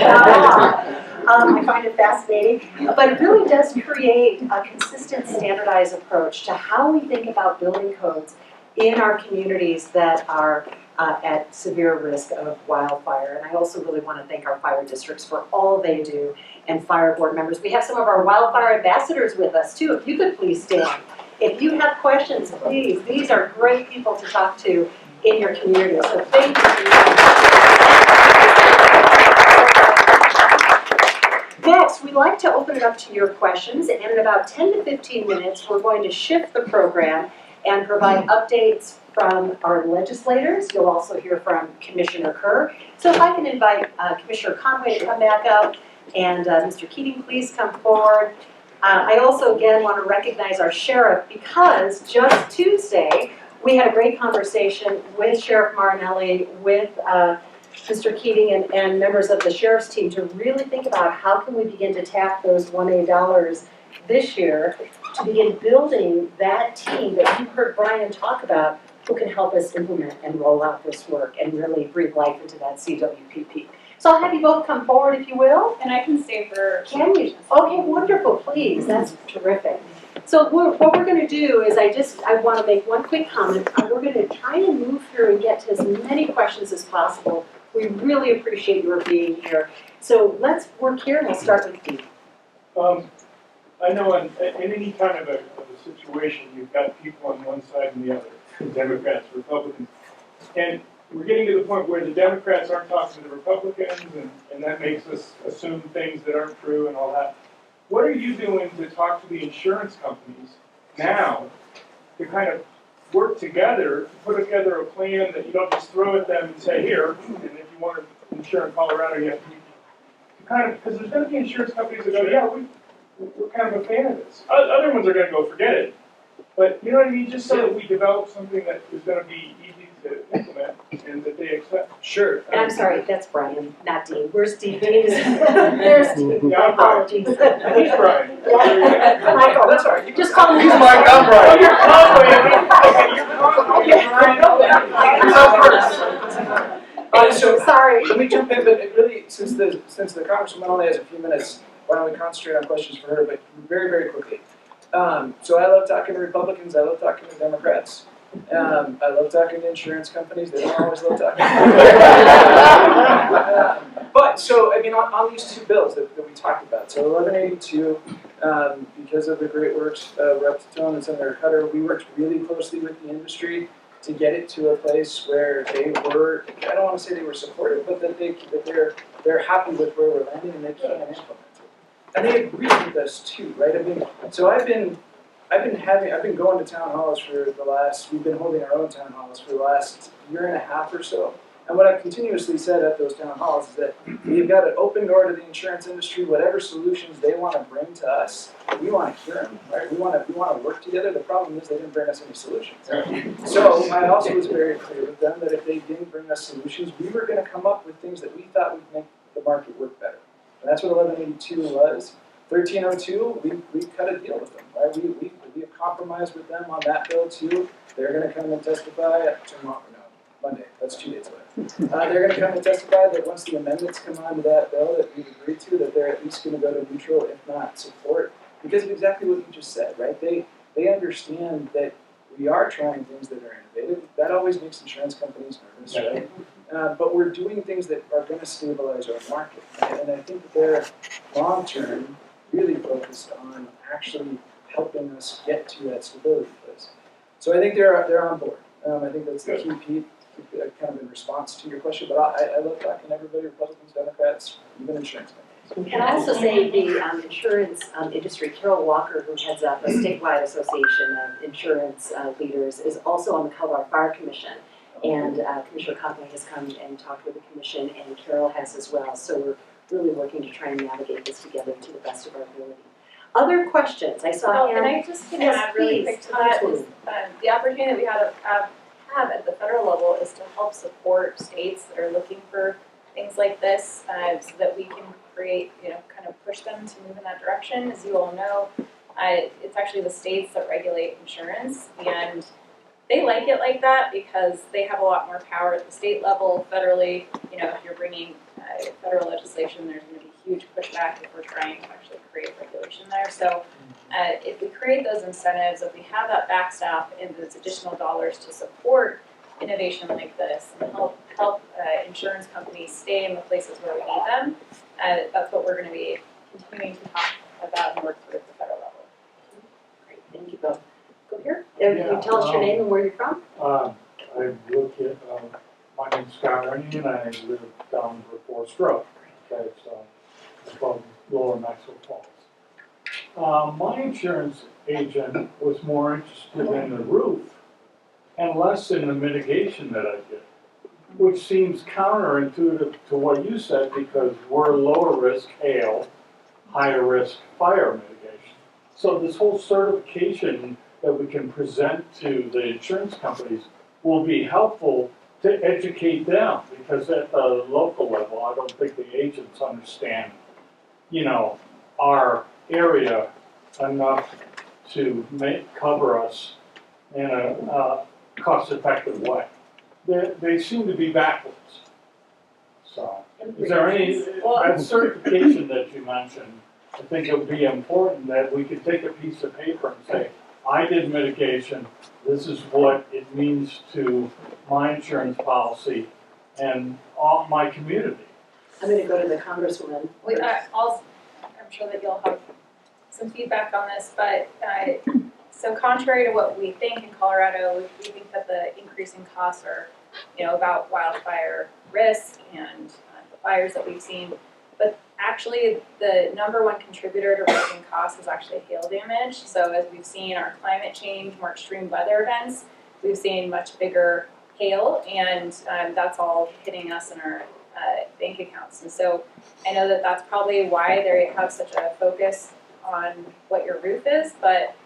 I find it fascinating, but it really does create a consistent, standardized approach to how we think about building codes in our communities that are at severe risk of wildfire. And I also really want to thank our fire districts for all they do, and fire board members. We have some of our wildfire ambassadors with us too. If you could please stand. If you have questions, please, these are great people to talk to in your community. So thank you. Next, we'd like to open it up to your questions, and in about 10 to 15 minutes, we're going to shift the program and provide updates from our legislators. You'll also hear from Commissioner Kerr. So if I can invite Commissioner Conway to come back up, and Mr. Keating, please come forward. I also, again, want to recognize our sheriff, because just Tuesday, we had a great conversation with Sheriff Marinelli, with Mr. Keating and members of the sheriff's team to really think about how can we begin to tap those 1A dollars this year to begin building that team that you heard Brian talk about, who can help us implement and roll out this work and really breathe life into that CWPP. So I'll have you both come forward if you will. And I can stay for. Can you? Okay, wonderful, please. That's terrific. So what we're going to do is I want to make one quick comment. We're going to try and move through and get to as many questions as possible. We really appreciate your being here. So let's work here, and we'll start with Steve. I know in any kind of a situation, you've got people on one side and the other, Democrats, Republicans. And we're getting to the point where the Democrats aren't talking to the Republicans, and that makes us assume things that aren't true and all that. What are you doing to talk to the insurance companies now to kind of work together, to put together a plan that you don't just throw at them and say, here, and if you want to insure in Colorado, you have to kind of, because there's going to be insurance companies that go, yeah, we're kind of a fan of this. Other ones are going to go, forget it. But you know what I mean? Just so that we develop something that is going to be easy to implement and that they accept. Sure. And I'm sorry, that's Brian, not Dean. Where's Dean? Dean is there's Dean. Yeah, I'm Brian. Apologies. He's Brian. Michael, That's all right. You just call me. He's Mike, I'm Brian. You're Conway. You're Brian. So Sorry. let me jump in, but it really, since the Congresswoman only has a few minutes, why don't we concentrate on questions for her, but very, very quickly. So I love talking to Republicans, I love talking to Democrats. I love talking to insurance companies, they don't always love talking to but, so, I mean, on these two bills that we talked about, so 1182, because of the great works of Rep. Titone and Senator Cutter, we worked really closely with the industry to get it to a place where they were, I don't want to say they were supportive, but that they're happy with where we're landing and they can implement it. And they agree with us too, right? I mean, so I've been going to town halls for we've been holding our own town halls for the last year and a half or so. And what I've continuously said at those town halls is that we've got an open door to the insurance industry. Whatever solutions they want to bring to us, we want to hear them, right? We want to work together. The problem is they didn't bring us any solutions. So I also was very clear with them that if they didn't bring us solutions, we were going to come up with things that we thought would make the market work better. And that's what 1182 was. 1302, we cut a deal with them, right? We have compromised with them on that bill too. They're going to come and testify tomorrow, no, Monday, that's 2 days away. They're going to come and testify that once the amendments come onto that bill that we've agreed to, that they're at least going to go to neutral, if not support, because of exactly what you just said, right? They understand that we are trying things that are innovative. That always makes insurance companies nervous, right? But we're doing things that are going to stabilize our market. And I think that they're long-term really focused on actually helping us get to that stability place. So I think they're on board. I think that's the key, Pete, kind of in response to your question. But I love talking to everybody, Republicans, Democrats, even insurance companies. And I also say the insurance industry, Carol Walker, who heads up a statewide association of insurance leaders, is also on the Colorado Fire Commission. And Commissioner Conway has come and talked with the commission, and Carol has as well. So we're really working to try and navigate this together to the best of our ability. Other questions? I saw Oh, and hand. I just can Yes, add really please, quick to that is, the opportunity that we have at the federal level is to help support states that are looking for things like this, so that we can create, kind of push them to move in that direction. As you all know, it's actually the states that regulate insurance, and they like it like that because they have a lot more power at the state level. Federally, if you're bringing federal legislation, there's going to be huge pushback if we're trying to actually create regulation there. So if we create those incentives, if we have that backstop and those additional dollars to support innovation like this and help insurance companies stay in the places where we need them, that's what we're going to be continuing to talk about and work through at the federal level. Great, thank you both. Go here. Can you tell us your name and where you're from? I look at, my name's Scott Rennie, and I live down before Stroke. Okay, it's called Lower Maxwell Falls. My insurance agent was more interested in the roof and less in the mitigation that I did, which seems counterintuitive to what you said because we're lower risk hail, higher risk fire mitigation. So this whole certification that we can present to the insurance companies will be helpful to educate them, because at the local level, I don't think the agents understand, our area enough to cover us in a cost-effective way. They seem to be backwards. So, is there any, that certification that you mentioned, I think it would be important that we could take a piece of paper and say, I did mitigation, this is what it means to my insurance policy and all my community. I'm going to go to the Congresswoman. I'm sure that you'll have some feedback on this, but so contrary to what we think in Colorado, we think that the increasing costs are, about wildfire risk and the fires that we've seen. But actually, the number one contributor to rising costs is actually hail damage. So as we've seen our climate change, more extreme weather events, we've seen much bigger hail, and that's all hitting us in our bank accounts. And so I know that that's probably why they have such a focus on what your roof is, but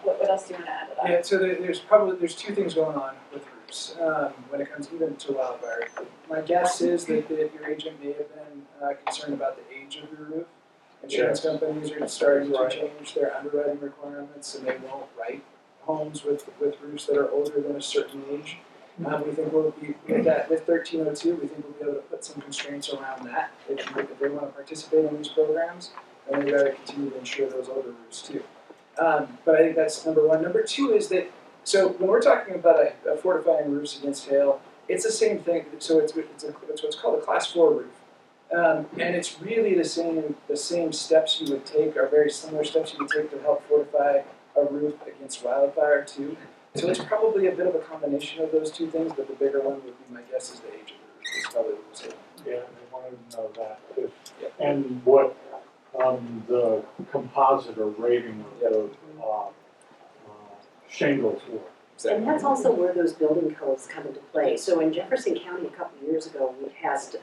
what else do you want to add to that? Yeah, so there's two things going on with roofs when it comes even to wildfire. My guess is that your agent may have been concerned about the age of your roof. Insurance companies are starting to change their underwriting requirements, and they won't write homes with roofs that are older than a certain age. We think we'll be with 1302. We think we'll be able to put some constraints around that if they want to participate in these programs, and we've got to continue to insure those older roofs too. But I think that's number one. Number two is that, so when we're talking about a fortifying roofs against hail, it's the same thing. So it's what's called a class 4 roof. And it's really the same steps you would take, or very similar steps you would take to help fortify a roof against wildfire too. So it's probably a bit of a combination of those two things, but the bigger one would be, my guess, is the age of the roof. It's probably the same. Yeah, they wanted to know that too. Yeah. And what the composite or rating of the shingles were. And that's also where those building codes come into play. So in Jefferson County a couple of years ago, we passed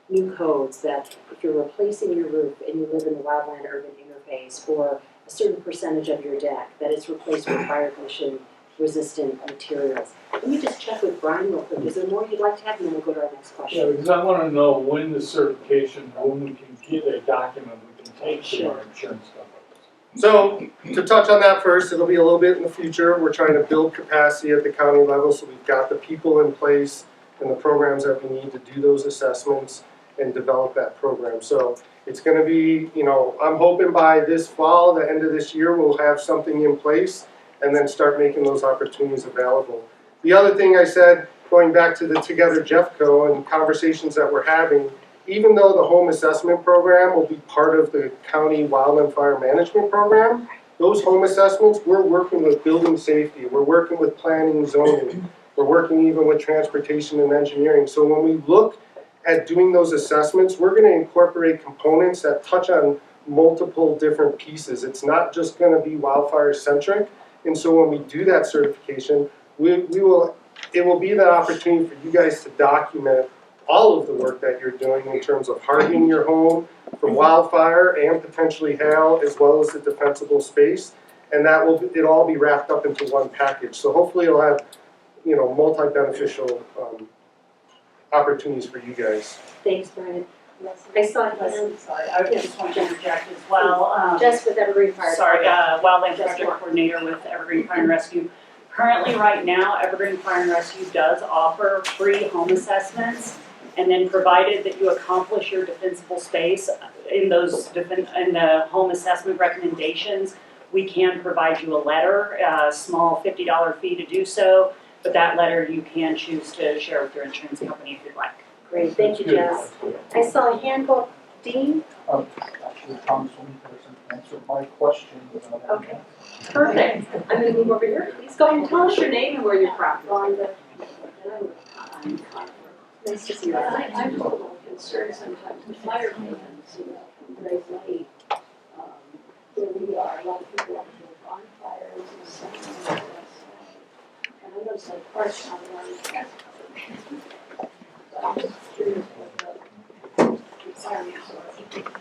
new codes that if you're replacing your roof and you live in the wildland urban interface, or a certain percentage of your deck, that it's replaced with fire ignition resistant materials. Let me just check with Brian real quick. Is there more you'd like to have? And then we'll go to our next Yeah, question. because I want to know when the certification, when we can get a document we can take to our insurance companies. So, to touch on that first, it'll be a little bit in the future. We're trying to build capacity at the county level, so we've got the people in place and the programs that we need to do those assessments and develop that program. So, it's going to be, I'm hoping by this fall, the end of this year, we'll have something in place and then start making those opportunities available. The other thing I said, going back to the Together Jeffco and conversations that we're having, even though the home assessment program will be part of the county wildland fire management program, those home assessments, we're working with building safety, we're working with planning and zoning, we're working even with transportation and engineering. So when we look at doing those assessments, we're going to incorporate components that touch on multiple different pieces. It's not just going to be wildfire centric. And so when we do that certification, it will be that opportunity for you guys to document all of the work that you're doing in terms of hardening your home from wildfire and potentially hail, as well as the defensible space. And that will, it'll all be wrapped up into one package. So hopefully it'll have, you know, multi-beneficial opportunities for you guys. Thanks, Brian. I saw it. Sorry, I just want to interject as well. Just with Evergreen Fire. Sorry, Wildland District Coordinator with Evergreen Fire and Rescue. Currently, right now, Evergreen Fire and Rescue does offer free home assessments, and then provided that you accomplish your defensible space in those in the home assessment recommendations, we can provide you a letter, a small $50 fee to do so, but that letter you can choose to share with your insurance company if you'd like. Great, thank you, Jess. I saw a hand go, Dean? Actually, Congresswoman Petterson answered my question without any Okay. Perfect. I'm gonna move over here. Please go ahead and tell us your name and where you're from. Nice to see you. I'm a little concerned sometimes with fire maintenance, you know, very late. Where we are, a lot of people have to do bonfires and stuff. And I know it's like parts on one. But I'm just curious what the requirements are.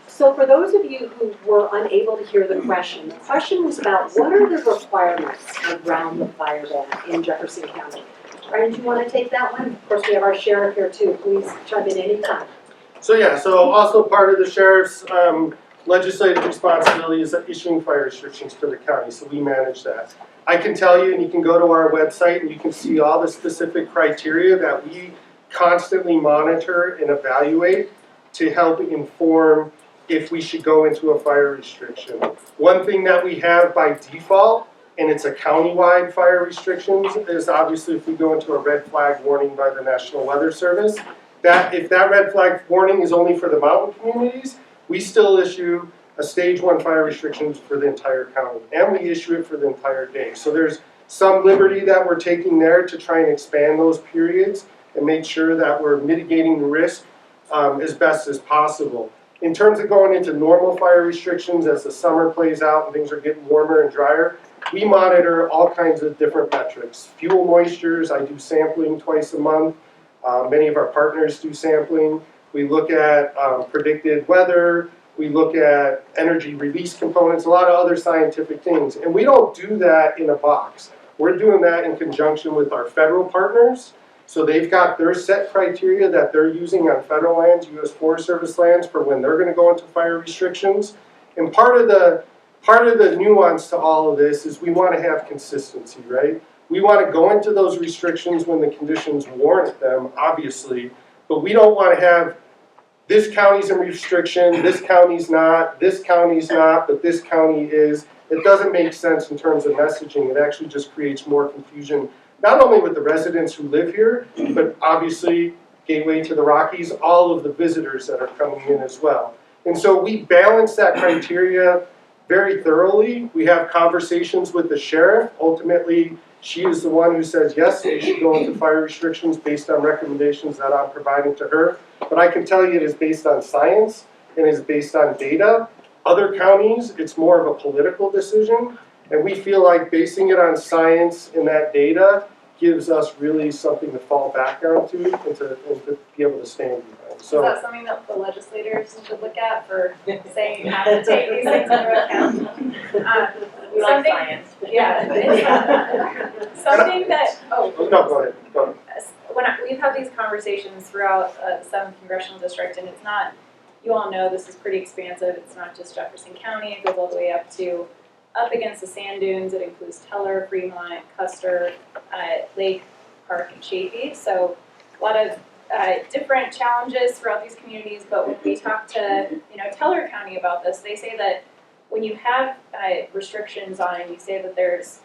So for those of you who were unable to hear the question was about what are the requirements around the fire ban in Jefferson County? Brian, do you want to take that one? Of course, we have our sheriff here too. Please chime in anytime. So yeah, so also part of the sheriff's legislative responsibility is issuing fire restrictions to the county, so we manage that. I can tell you, and you can go to our website and you can see all the specific criteria that we constantly monitor and evaluate to help inform if we should go into a fire restriction. One thing that we have by default, and it's a countywide fire restrictions, is obviously if we go into a red flag warning by the National Weather Service, that if that red flag warning is only for the mountain communities, we still issue a stage 1 fire restrictions for the entire county, and we issue it for the entire day. So there's some liberty that we're taking there to try and expand those periods and make sure that we're mitigating the risk as best as possible. In terms of going into normal fire restrictions as the summer plays out and things are getting warmer and drier, we monitor all kinds of different metrics. Fuel moistures, I do sampling twice a month. Many of our partners do sampling. We look at predicted weather. We look at energy release components, a lot of other scientific things. And we don't do that in a box. We're doing that in conjunction with our federal partners. So they've got their set criteria that they're using on federal lands, U.S. Forest Service lands, for when they're going to go into fire restrictions. And part of the nuance to all of this is we want to have consistency, right? We want to go into those restrictions when the conditions warrant them, obviously, but we don't want to have this county's in restriction, this county's not, but this county is. It doesn't make sense in terms of messaging. It actually just creates more confusion, not only with the residents who live here, but obviously gateway to the Rockies, all of the visitors that are coming in as well. And so we balance that criteria very thoroughly. We have conversations with the sheriff. Ultimately, she is the one who says, yes, they should go into fire restrictions based on recommendations that I'm providing to her. But I can tell you it is based on science and is based on data. Other counties, it's more of a political decision. And we feel like basing it on science and that data gives us really something to fall back onto and to be able to stand behind. So, is that something that the legislators should look at for saying you have to take these things into account? We like science. Yeah. Something that, no, go ahead. we've had these conversations throughout some congressional district, and it's not, you all know this is pretty expansive. It's not just Jefferson County. It goes all the way up against the sand dunes. It includes Teller, Fremont, Custer, Lake, Park, and Chaffee. So a lot of different challenges throughout these communities. But when we talk to Teller County about this, they say that when you have restrictions on, and you say that there's,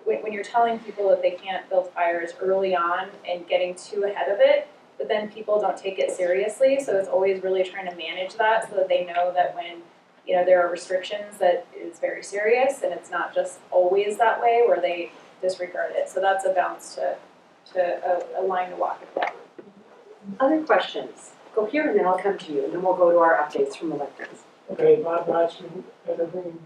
when you're telling people that they can't build fires early on and getting too ahead of it, but then people don't take it seriously. So it's always really trying to manage that so that they know that when there are restrictions that is very serious, and it's not just always that way where they disregard it. So that's a balance to a line to walk with that. Other questions? Go here and then I'll come to you, and then we'll go to our updates from electeds. Okay, Bob Batchman, Evergreen.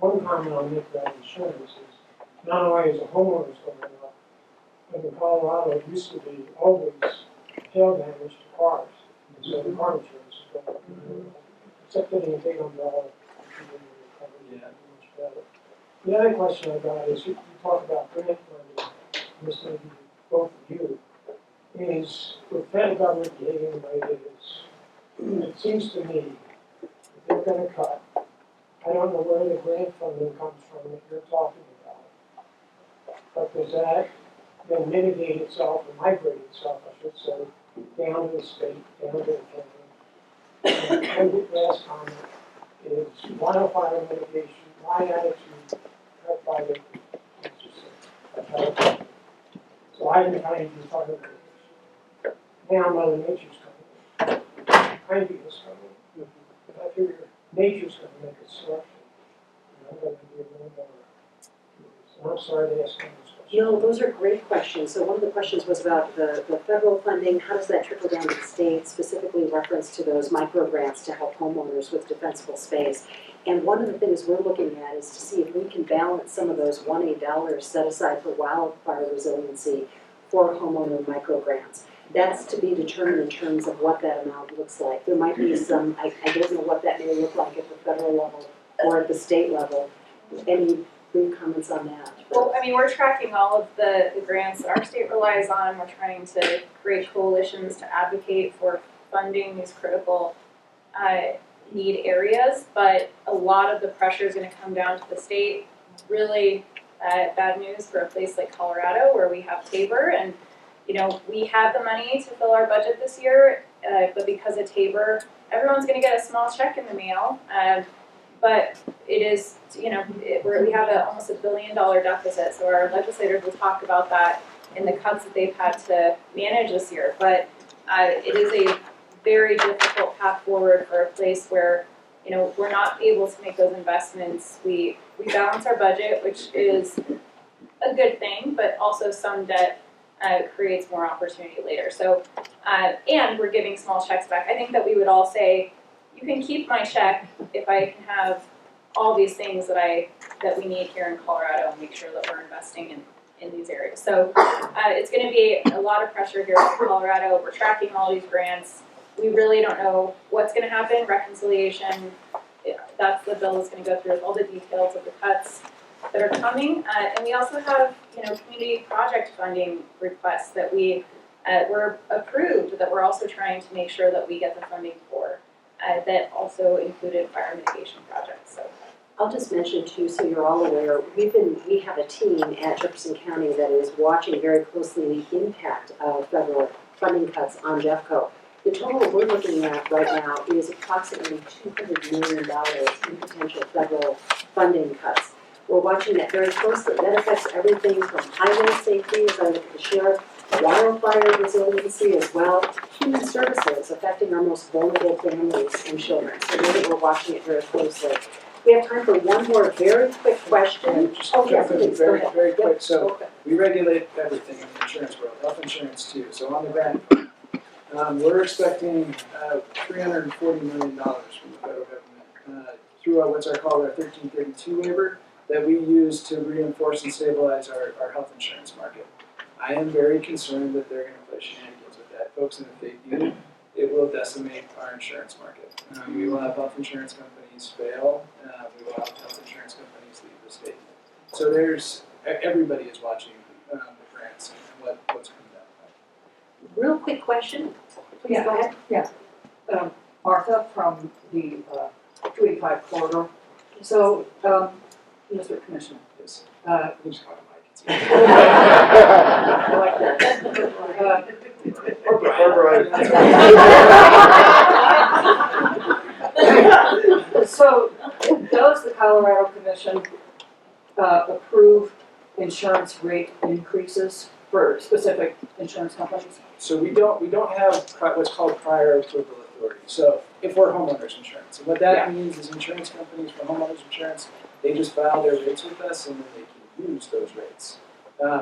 One comment I'll make about insurance is not only is the homeowners going up, but in Colorado it used to be always hail damage to cars. So the car insurance is going up. Except getting a big umbrella, Yeah. much better. The other question I got is, you talk about grant money, and this may be both of you, is with federal government behaving the way it is, it seems to me that they're gonna cut. I don't know where the grant funding comes from that you're talking about. But does that then mitigate itself, or migrate itself, I should say, down to the state, down to the county? And the last comment is wildfire mitigation, my attitude, cut by the, so I've been trying to do fire mitigation. Now Mother Nature's coming. Kind of is coming. But I figure nature's gonna make a selection. And I'm gonna be a little more, so I'm sorry to ask you this question. No, those are great questions. So one of the questions was about the federal funding. How does that trickle down to the state, specifically reference to those micro grants to help homeowners with defensible space? And one of the things we're looking at is to see if we can balance some of those 1A dollars set aside for wildfire resiliency for homeowner micro grants. That's to be determined in terms of what that amount looks like. There might be some, I don't know what that may look like at the federal level or at the state level. Any brief comments on that? Well, I mean, we're tracking all of the grants that our state relies on. We're trying to create coalitions to advocate for funding these critical need areas, but a lot of the pressure is going to come down to the state. Really bad news for a place like Colorado where we have Tabor, and you know, we have the money to fill our budget this year, but because of Tabor, everyone's going to get a small check in the mail. But it is, you know, we have almost $1 billion deficit, so our legislators will talk about that in the cuts that they've had to manage this year. But it is a very difficult path forward for a place where, you know, we're not able to make those investments. We balance our budget, which is a good thing, but also some debt creates more opportunity later. So, and we're giving small checks back. I think that we would all say, you can keep my check if I can have all these things that we need here in Colorado and make sure that we're investing in these areas. So it's going to be a lot of pressure here in Colorado. We're tracking all these grants. We really don't know what's going to happen. Reconciliation, that's the bill that's going to go through all the details of the cuts that are coming. And we also have, you know, community project funding requests that we were approved that we're also trying to make sure that we get the funding for. That also included fire mitigation projects. So I'll just mention too, so you're all aware, we have a team at Jefferson County that is watching very closely the impact of federal funding cuts on Jeffco. The total we're looking at right now is approximately $200 million in potential federal funding cuts. We're watching that very closely. That affects everything from highway safety, as I look at the sheriff, wildfire resiliency as well, human services affecting our most vulnerable families and children. So really we're watching it very closely. We have time for one more very quick question. Just Oh, yes, jump in please, go very, ahead. very quick. Yep. So Okay. we regulate everything in the insurance world, health insurance too. So on the grant front, we're expecting $340 million from the federal government through what's called our 1332 waiver that we use to reinforce and stabilize our health insurance market. I am very concerned that they're going to play shenanigans with that, folks, and if they do, it will decimate our insurance market. We will have health insurance companies fail. We will have health insurance companies leave the state. So everybody is watching the grants and what's coming down. Real quick question. Please go ahead. Martha from the 285 corridor. So, Mr. Commissioner, Yes. who's got a mic? It's I like that. So, does the Colorado Commission approve insurance rate increases for specific insurance companies? So we don't have what's called prior approval authority. So if we're homeowners insurance, and what that means is insurance companies for homeowners insurance, they just file their rates with us and then they can use those rates.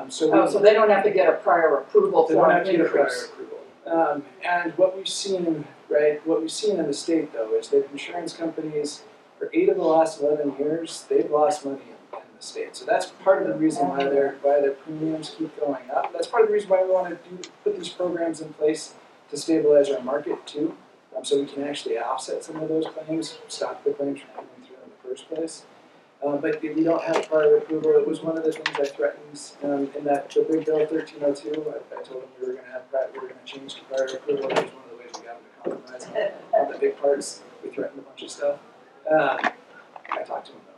So they don't have to get a prior approval They for don't an have to get a prior increase. approval. And what we've seen in the state though is that insurance companies, for 8 of the last 11 years, they've lost money in the state. So that's part of the reason why their premiums keep going up. That's part of the reason why we want to put these programs in place to stabilize our market too, so we can actually offset some of those claims, stop the claims from coming through in the first place. But we don't have prior approval. It was one of the things I threatened in that the big bill 1302. I told them we were going to change to prior approval. That was one of the ways we got them to compromise on the big parts. We threatened a bunch of stuff. I talked to them though.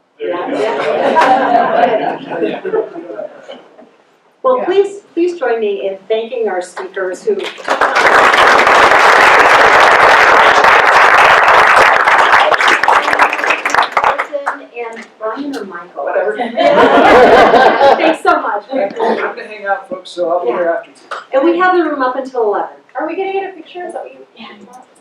Well, please join me in thanking our speakers who. And Brian or Michael? Whatever. Thanks so much. I'm going to hang out, folks, so I'll be here after. And we have the room up until 11. Are we gonna get a picture? Is that what you?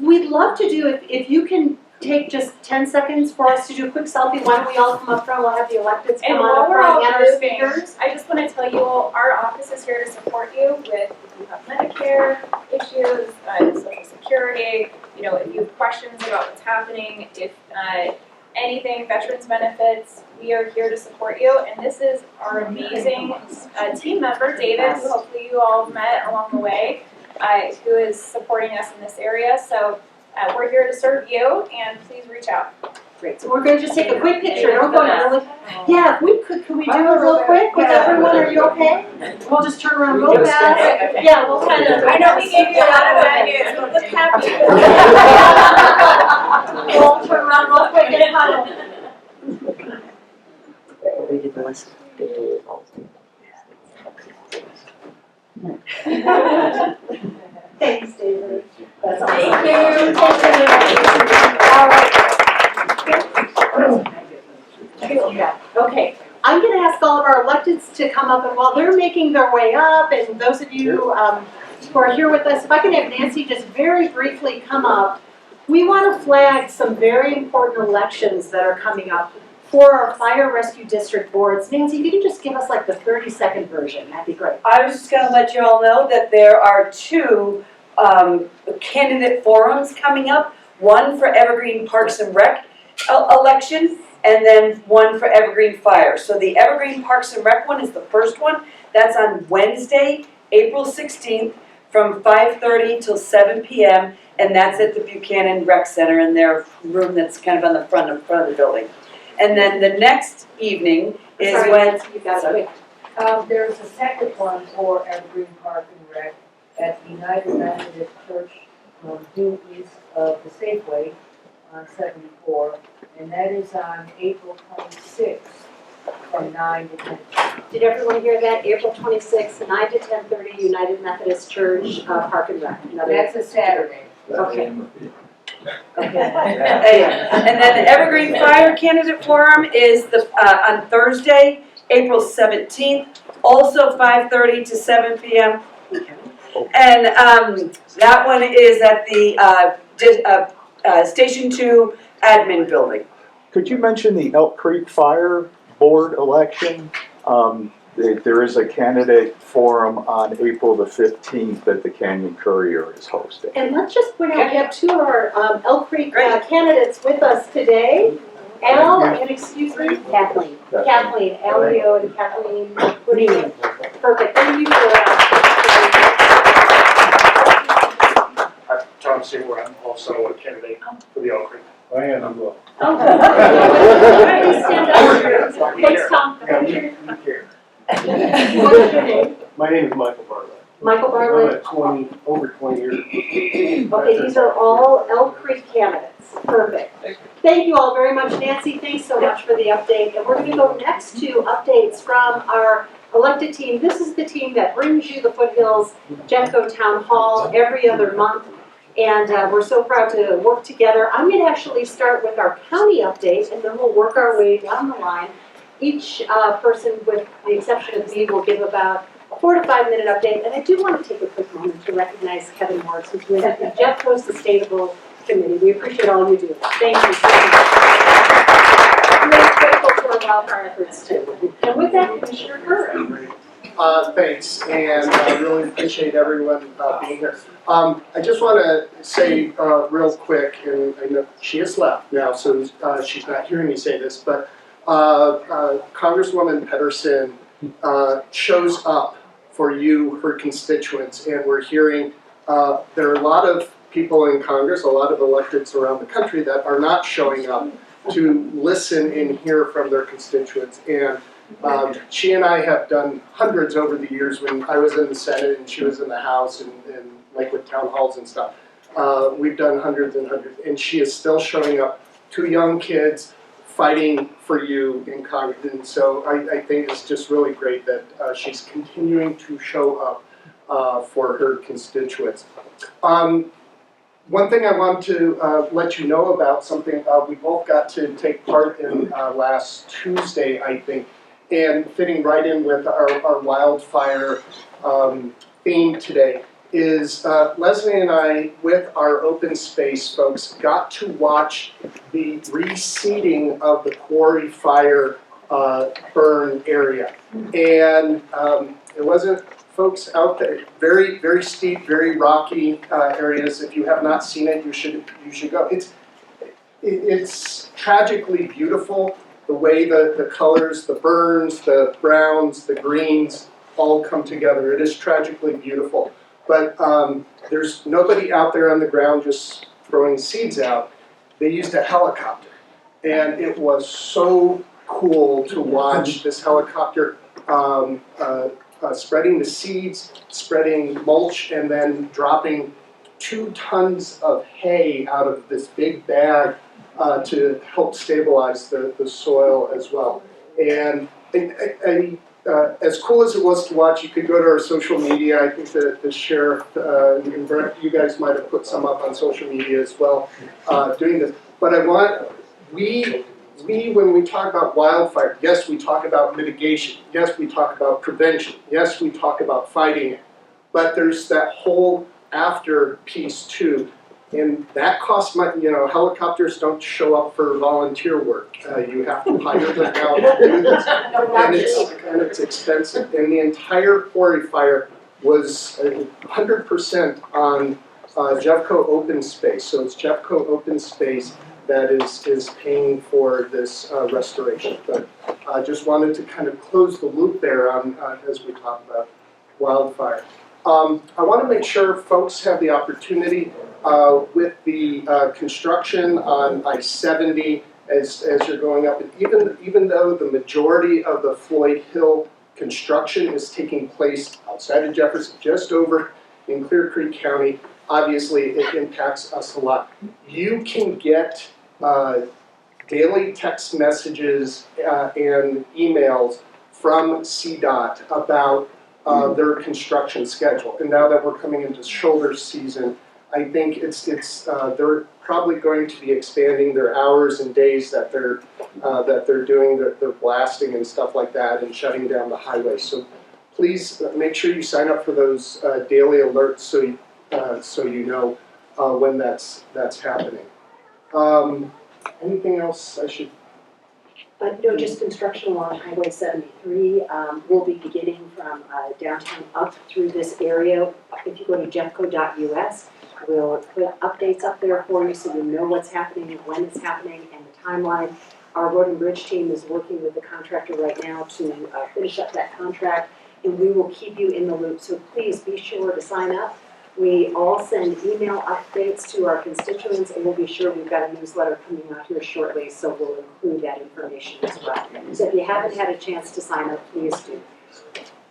We'd love to do, if you can take just 10 seconds for us to do a quick selfie, why don't we all come up front, we'll have the electeds And come on while up we're all front and our moving, speakers. I just want to tell you all, our office is here to support you with if you have Medicare issues, Social Security, you know, if you have questions about what's happening, if anything, veterans benefits, we are here to support you. And this is our amazing team member, David, who hopefully you all met along the way, who is supporting us in this area. So we're here to serve you, and please reach out. Great, so we're going to just take a quick picture, don't go really. Yeah, if we could we do it real quick with everyone, are you okay? We'll just turn around real fast. Yeah, we'll kind of. I know we gave you a lot of bad news, but look happy. We'll turn around real quick and huddle. Thanks, David. That's awesome. Thank you. All right. Okay, I'm going to ask all of our electeds to come up, and while they're making their way up, and those of you who are here with us, if I can have Nancy just very briefly come up. We want to flag some very important elections that are coming up for our fire rescue district boards. Nancy, if you could just give us like the 30-second version, that'd be great. I was just going to let you all know that there are two candidate forums coming up. One for Evergreen Parks and Rec election, and then one for Evergreen Fire. So the Evergreen Parks and Rec one is the first one. That's on Wednesday, April 16th from 5:30 till 7 p.m. And that's at the Buchanan Rec Center in their room that's kind of on the front of the building. And then the next evening is when... You got it. There's a second one for Evergreen Park and Rec at the United Methodist Church due east of the Safeway on 74, and that is on April 26th from 9 to 10. Did everyone hear that? April 26th, 9 to 10:30, United Methodist Church, Park and Rec. That's a Saturday. Okay. And then the Evergreen Fire Candidate Forum is on Thursday, April 17th, also 5:30 to 7 p.m. And that one is at the Station 2 Admin Building. Could you mention the Elk Creek Fire Board election? There is a candidate forum on April the 15th that the Canyon Courier is hosting. And let's just point out, we have two of our Elk Creek candidates with us today. Al and, excuse me? Kathleen. Kathleen. Alio and Kathleen. Good evening. Perfect. Thank you for I'm Tom Seymour. I'm also a candidate for the Elk Creek. I am as well. Please stand up. Thanks, Tom. What's your name? My name is Michael Bartlett. Michael Bartlett. I'm at over 20 years. Okay, these are all Elk Creek candidates. Perfect. Thank you all very much. Nancy, thanks so much for the update. And we're going to go next to updates from our elected team. This is the team that brings you the Foothills Jeffco Town Hall every other month. And we're so proud to work together. I'm going to actually start with our county update, and then we'll work our way down the line. Each person, with the exception of me, will give about a 4 to 5 minute update. And I do want to take a quick moment to recognize Kevin Morris, who's with the Jeffco Sustainable Committee. We appreciate all you do. Thank you so much. And it's critical to our wildfire efforts too. And with that, Commissioner Kerr. Thanks, and I really appreciate everyone being here. I just want to say real quick, and I know she has left now, so she's not hearing me say this, but Congresswoman Petterson shows up for you, her constituents, and we're hearing there are a lot of people in Congress, a lot of electeds around the country that are not showing up to listen and hear from their constituents. And she and I have done hundreds over the years. When I was in the Senate and she was in the House and Lakewood town halls and stuff. We've done hundreds and hundreds, and she is still showing up to young kids fighting for you in Congress. And so I think it's just really great that she's continuing to show up for her constituents. One thing I want to let you know about, something we both got to take part in last Tuesday, I think, and fitting right in with our wildfire theme today, is Lesley and I, with our open space folks, got to watch the reseeding of the quarry fire burn area. And it wasn't, folks out there, very, very steep, very rocky areas. If you have not seen it, you should go. It's tragically beautiful, the way the colors, the burns, the browns, the greens all come together. It is tragically beautiful. But there's nobody out there on the ground just throwing seeds out. They used a helicopter. And it was so cool to watch this helicopter spreading the seeds, spreading mulch, and then dropping 2 tons of hay out of this big bag to help stabilize the soil as well. And as cool as it was to watch, you could go to our social media. I think the sheriff and Brett, you guys might have put some up on social media as well doing this. But we, when we talk about wildfire, yes, we talk about mitigation. Yes, we talk about prevention. Yes, we talk about fighting it. But there's that whole after piece too. And that costs money. You know, helicopters don't show up for volunteer work. You have to hire them out to do this. And it's expensive. And the entire quarry fire was 100% on Jeffco open space. So it's Jeffco open space that is paying for this restoration. But I just wanted to kind of close the loop there on as we talk about wildfire. I want to make sure folks have the opportunity with the construction on I-70 as you're going up. And even though the majority of the Floyd Hill construction is taking place outside of Jefferson, just over in Clear Creek County, obviously it impacts us a lot. You can get daily text messages and emails from CDOT about their construction schedule. And now that we're coming into shoulder season, I think they're probably going to be expanding their hours and days that they're doing their blasting and stuff like that and shutting down the highway. So please make sure you sign up for those daily alerts so you know when that's happening. Anything else I should? No, just construction along Highway 73 will be beginning from downtown up through this area. If you go to jeffco.us, we'll put updates up there for you so you know what's happening, when it's happening, and the timeline. Our road and bridge team is working with the contractor right now to finish up that contract, and we will keep you in the loop. So please be sure to sign up. We all send email updates to our constituents, and we'll be sure we've got a newsletter coming out here shortly, so we'll include that information as well. So if you haven't had a chance to sign up, please do.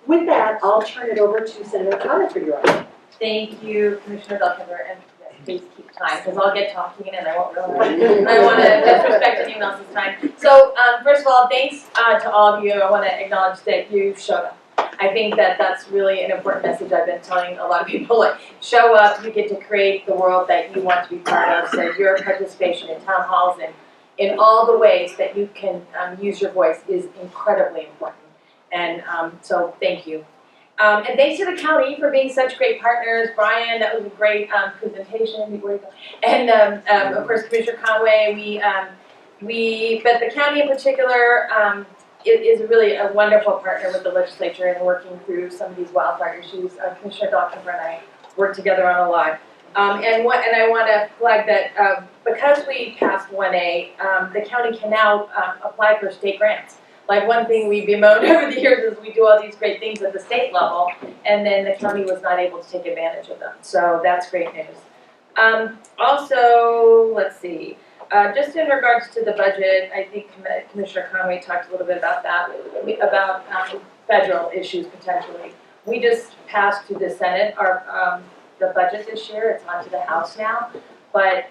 With that, I'll turn it over to Senator Connor for your update. Thank you, Commissioner Dahlkemper, and yes, please keep time, because I'll get talking and I won't realize. I want to disrespect anyone else's time. So, first of all, thanks to all of you. I want to acknowledge that you showed up. I think that that's really an important message I've been telling a lot of people, like, show up, you get to create the world that you want to be part of, so your participation in town halls and in all the ways that you can use your voice is incredibly important. And so thank you. And thanks to the county for being such great partners. Brian, that was a great presentation. And of course, Commissioner Conway, but the county in particular, it is really a wonderful partner with the legislature in working through some of these wildfire issues. Commissioner Dahlkemper and I work together on a lot. And I want to flag that because we passed 1A, the county can now apply for state grants. like one thing we've bemoaned over the years is we do all these great things at the state level, and then the county was not able to take advantage of them. So that's great news. Also, let's see, just in regards to the budget, I think Commissioner Conway talked a little bit about that, about federal issues potentially. We just passed to the Senate our the budget this year. It's on to the House now, but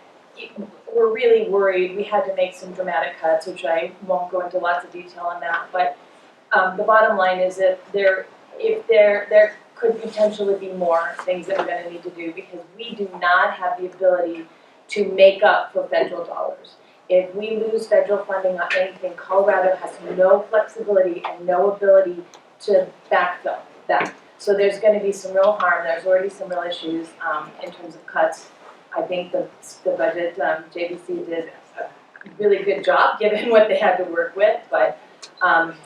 we're really worried. We had to make some dramatic cuts, which I won't go into lots of detail on that. But the bottom line is that there could potentially be more things that we're going to need to do because we do not have the ability to make up for federal dollars. If we lose federal funding on anything, Colorado has no flexibility and no ability to backfill that. So there's going to be some real harm. There's already some real issues in terms of cuts. I think the budget, JBC did a really good job given what they had to work with, but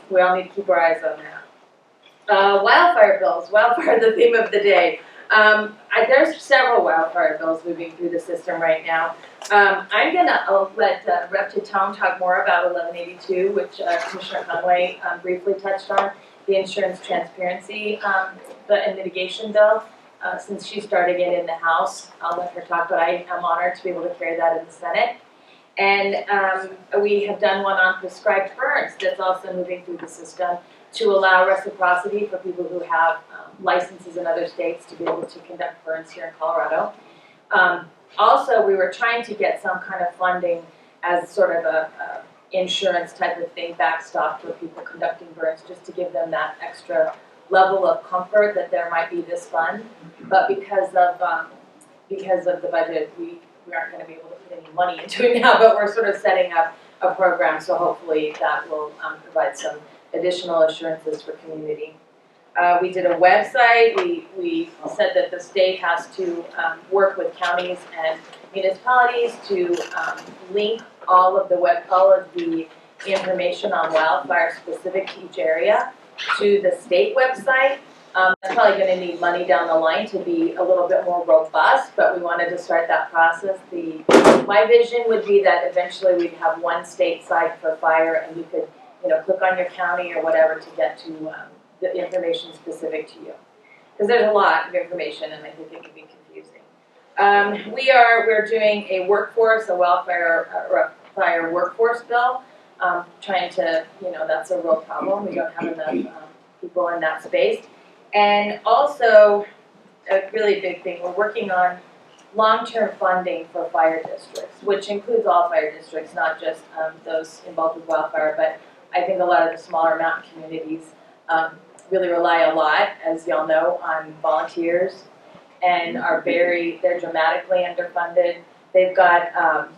we all need to keep our eyes on that. Wildfire bills, wildfire, the theme of the day. There's several wildfire bills moving through the system right now. I'm gonna let Rep. Titone talk more about 1182, which Commissioner Conway briefly touched on, the insurance transparency, and mitigation bill. Since she's starting it in the House, I'll let her talk, but I am honored to be able to carry that in the Senate. And we have done one on prescribed burns that's also moving through the system to allow reciprocity for people who have licenses in other states to be able to conduct burns here in Colorado. Also, we were trying to get some kind of funding as sort of a insurance type of thing, backstop for people conducting burns, just to give them that extra level of comfort that there might be this fund. But because of the budget, we aren't going to be able to put any money into it now, but we're sort of setting up a program, so hopefully that will provide some additional assurances for community. We did a website. We said that the state has to work with counties and municipalities to link all of the information on wildfire specific to each area to the state website. That's probably going to need money down the line to be a little bit more robust, but we wanted to start that process. My vision would be that eventually we'd have one state site for fire, and you could, click on your county or whatever to get to the information specific to you. Because there's a lot of information, and I think it can be confusing. We're doing a fire workforce bill. Trying to, that's a real problem. We don't have enough people in that space. And also, a really big thing, we're working on long-term funding for fire districts, which includes all fire districts, not just those involved with wildfire, but I think a lot of the smaller mountain communities really rely a lot, as y'all know, on volunteers and they're dramatically underfunded. They've got,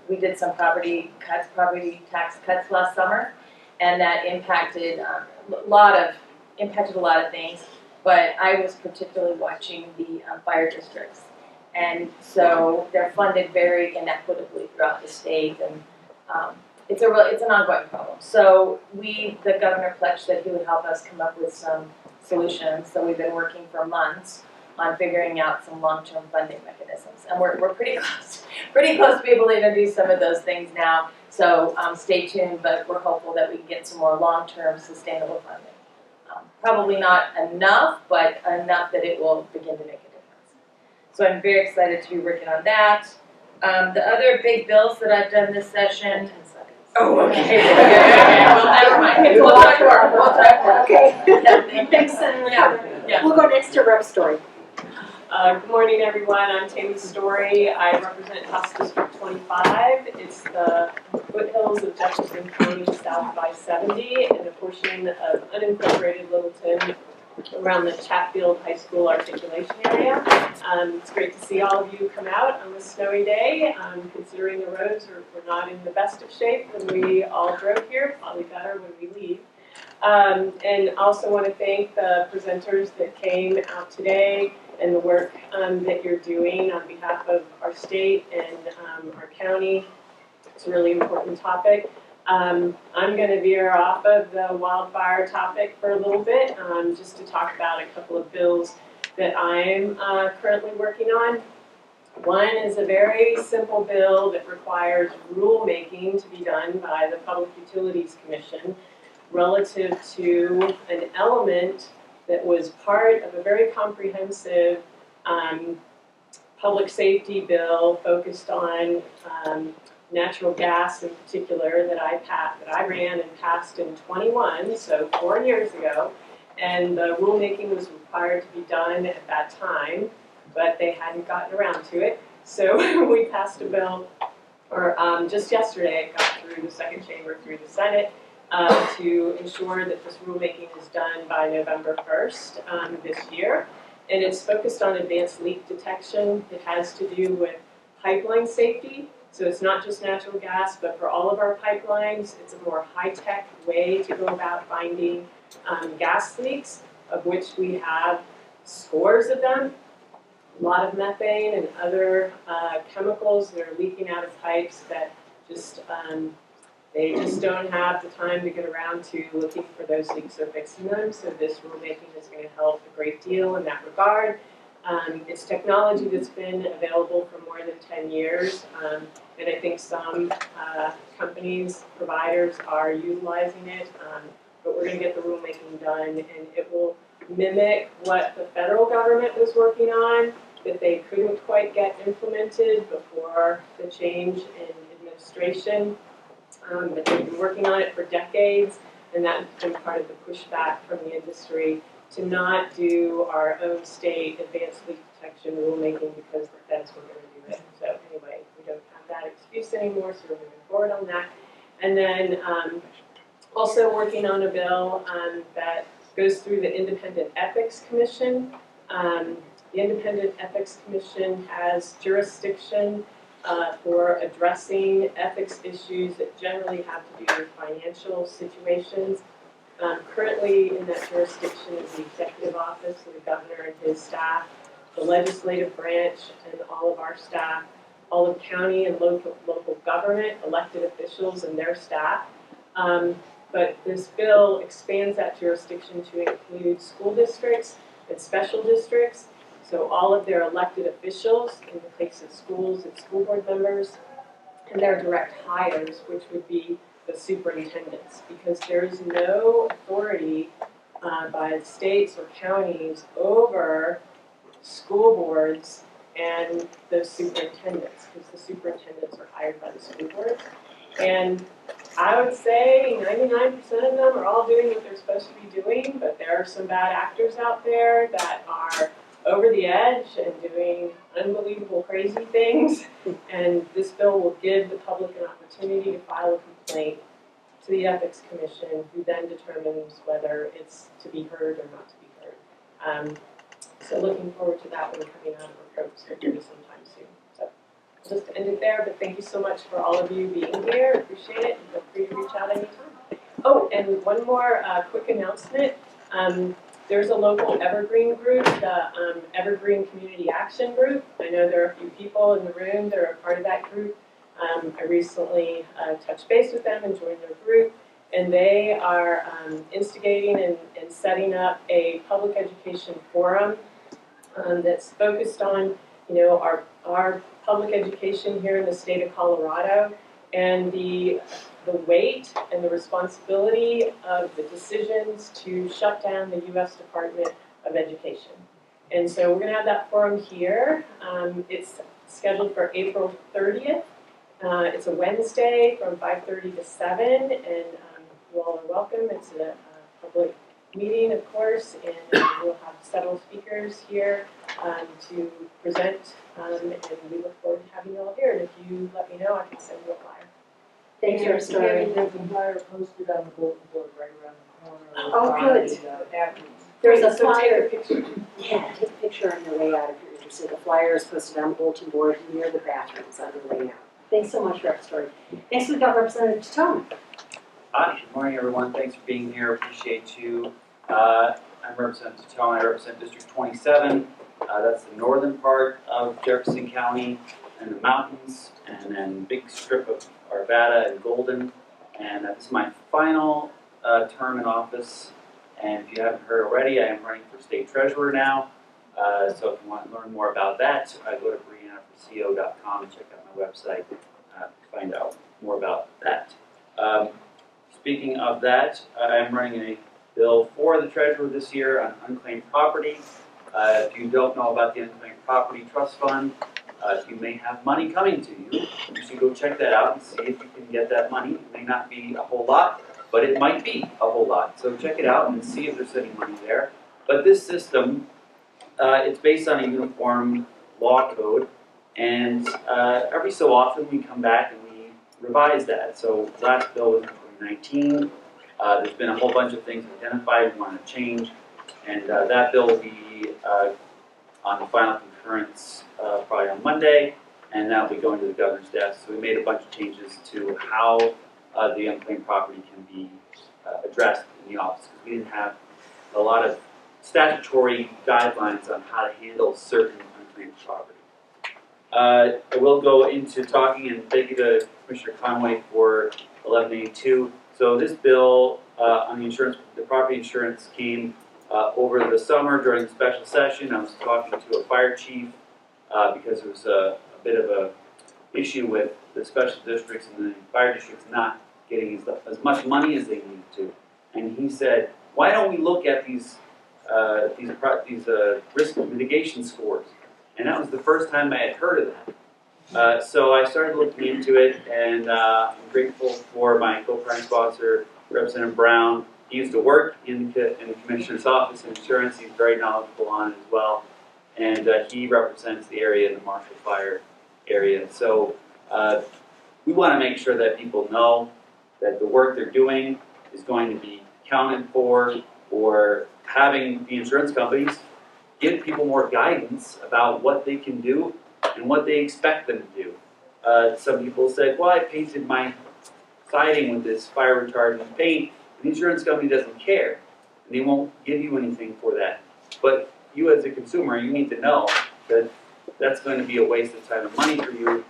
we did some property tax cuts last summer, and that impacted a lot of things. But I was particularly watching the fire districts, and so they're funded very inequitably throughout the state, and it's an ongoing problem. So the governor pledged that he would help us come up with some solutions. So we've been working for months on figuring out some long-term funding mechanisms, and we're pretty close to be able to introduce some of those things now. So stay tuned, but we're hopeful that we can get some more long-term sustainable funding. Probably not enough, but enough that it will begin to make a difference. So I'm very excited to be working on that. The other big bills that I've done this session. Oh, okay. Well, never mind. We'll talk more. Okay. Thanks, Senator. Yeah. We'll go next to Rep. Story. Good morning, everyone. I'm Tammy Story. I represent House District 25. It's the foothills of Jefferson County, south by 70, and a portion of unincorporated Littleton around the Chatfield High School articulation area. It's great to see all of you come out on this snowy day. Considering the roads were not in the best of shape when we all drove here, probably better when we leave. And also want to thank the presenters that came out today and the work that you're doing on behalf of our state and our county. It's a really important topic. I'm going to veer off of the wildfire topic for a little bit, just to talk about a couple of bills that I'm currently working on. One is a very simple bill that requires rulemaking to be done by the Public Utilities Commission, relative to an element that was part of a very comprehensive public safety bill focused on natural gas in particular that I ran and passed in 21, so 4 years ago. And the rulemaking was required to be done at that time, but they hadn't gotten around to it. So we passed a bill, or just yesterday it got through the second chamber, through the Senate, to ensure that this rulemaking is done by November 1st this year. And it's focused on advanced leak detection. It has to do with pipeline safety. So it's not just natural gas, but for all of our pipelines, it's a more high-tech way to go about finding gas leaks, of which we have scores of them. A lot of methane and other chemicals that are leaking out of pipes that just they just don't have the time to get around to looking for those leaks or fixing them. So this rulemaking is going to help a great deal in that regard. It's technology that's been available for more than 10 years, and I think some companies, providers are utilizing it, but we're going to get the rulemaking done, and it will mimic what the federal government was working on that they couldn't quite get implemented before the change in administration. But they've been working on it for decades, and that's been part of the pushback from the industry to not do our own state advanced leak detection rulemaking because the feds were going to do it. So anyway, we don't have that excuse anymore, so we're moving forward on that. And then also working on a bill that goes through the Independent Ethics Commission. The Independent Ethics Commission has jurisdiction for addressing ethics issues that generally have to do with financial situations. Currently in that jurisdiction is the executive office of the governor and his staff, the legislative branch and all of our staff, all of county and local government, elected officials and their staff. But this bill expands that jurisdiction to include school districts and special districts. So all of their elected officials in the case of schools and school board members, and their direct hires, which would be the superintendents, because there is no authority by the states or counties over school boards and those superintendents, because the superintendents are hired by the school boards. And I would say 99% of them are all doing what they're supposed to be doing, but there are some bad actors out there that are over the edge and doing unbelievable crazy things. And this bill will give the public an opportunity to file a complaint to the Ethics Commission, who then determines whether it's to be heard or not to be heard. So looking forward to that one coming out of our probes here sometime soon. So I'll just end it there, but thank you so much for all of you being here. Appreciate it, and feel free to reach out anytime. Oh, and one more quick announcement. There's a local Evergreen group, the Evergreen Community Action Group. I know there are a few people in the room that are a part of that group. I recently touched base with them and joined their group, and they are instigating and setting up a public education forum that's focused on, our public education here in the state of Colorado, and the weight and the responsibility of the decisions to shut down the U.S. Department of Education. And so we're going to have that forum here. It's scheduled for April 30th. It's a Wednesday from 5:30 to 7, and you all are welcome. It's a public meeting, of course, and we'll have several speakers here to present, and we look forward to having you all here. And if you let me know, I can send you a flyer. Thank you, Thanks, Story. There's a flyer posted on the bulletin board right around the corner. Oh, good. There's There's a a flyer. flyer. Yeah, take a picture on your way out if you're interested. The flyer is posted on the bulletin board near the bathrooms on your way out. Thanks so much, Rex Story. Next we've got Representative Titone. Hi, good morning, everyone. Thanks for being here. Appreciate you. I'm Representative Titone. I represent District 27. That's the northern part of Jefferson County and the mountains, and then big strip of Arvada and Golden. And this is my final term in office. And if you haven't heard already, I am running for state treasurer now. So if you want to learn more about that, go to briannaforco.com and check out my website to find out more about that. speaking of that, I'm running a bill for the treasurer this year on unclaimed property. If you don't know about the Unclaimed Property Trust Fund, you may have money coming to you. You should go check that out and see if you can get that money. It may not be a whole lot, but it might be a whole lot. So check it out and see if there's any money there. But this system, it's based on a uniform law code, and every so often we come back and we revise that. So last bill was in 2019. There's been a whole bunch of things identified we want to change, and that bill will be on the final concurrence probably on Monday, and that will be going to the governor's desk. So we made a bunch of changes to how the unclaimed property can be addressed in the office, because we didn't have a lot of statutory guidelines on how to handle certain unclaimed property. I will go into talking, and thank you to Commissioner Conway for 1182. So this bill on the insurance, the property insurance came over the summer during the special session. I was talking to a fire chief because there was a bit of a issue with the special districts and the fire districts not getting as much money as they need to. And he said, why don't we look at these risk mitigation scores? And that was the first time I had heard of that. So I started looking into it, and I'm grateful for my co-prime sponsor, Representative Brown. He used to work in the Commissioner's Office of Insurance. He's very knowledgeable on it as well. And he represents the area, the Marshall Fire area. So we want to make sure that people know that the work they're doing is going to be accounted for, or having the insurance companies give people more guidance about what they can do and what they expect them to do. Some people said, well, I painted my siding with this fire retardant paint. The insurance company doesn't care, and they won't give you anything for that. But you as a consumer, you need to know that that's going to be a waste of time and money for you.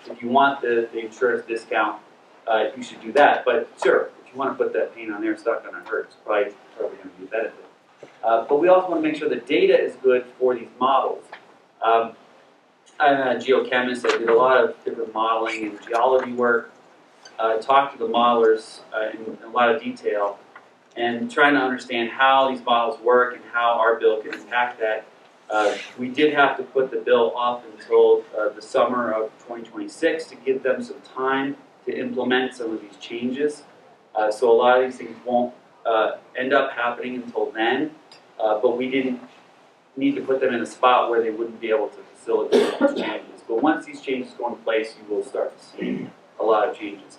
If you want the insurance discount, you should do that. But sure, if you want to put that paint on there, it's not going to hurt. It's probably going to be a benefit. But we also want to make sure the data is good for these models. I'm a geochemist. I did a lot of different modeling and geology work. Talked to the modelers in a lot of detail, and trying to understand how these models work and how our bill can impact that. We did have to put the bill off until the summer of 2026 to give them some time to implement some of these changes. So a lot of these things won't end up happening until then, but we didn't need to put them in a spot where they wouldn't be able to facilitate these changes. But once these changes go into place, you will start to see a lot of changes.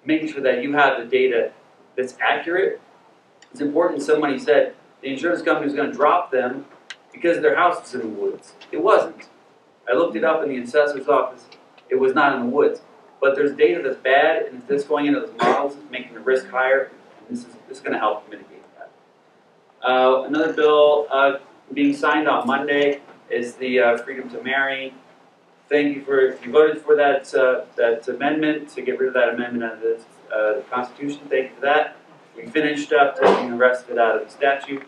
Making sure that you have the data that's accurate is important. Somebody said the insurance company was going to drop them because their house was in the woods. It wasn't. I looked it up in the assessor's office. It was not in the woods. But there's data that's bad, and if this going into those models is making the risk higher, and this is going to help mitigate that. Another bill being signed on Monday is the Freedom to Marry. Thank you for, you voted for that amendment, to get rid of that amendment out of the Constitution. Thank you for that. We finished up taking the rest of it out of the statute,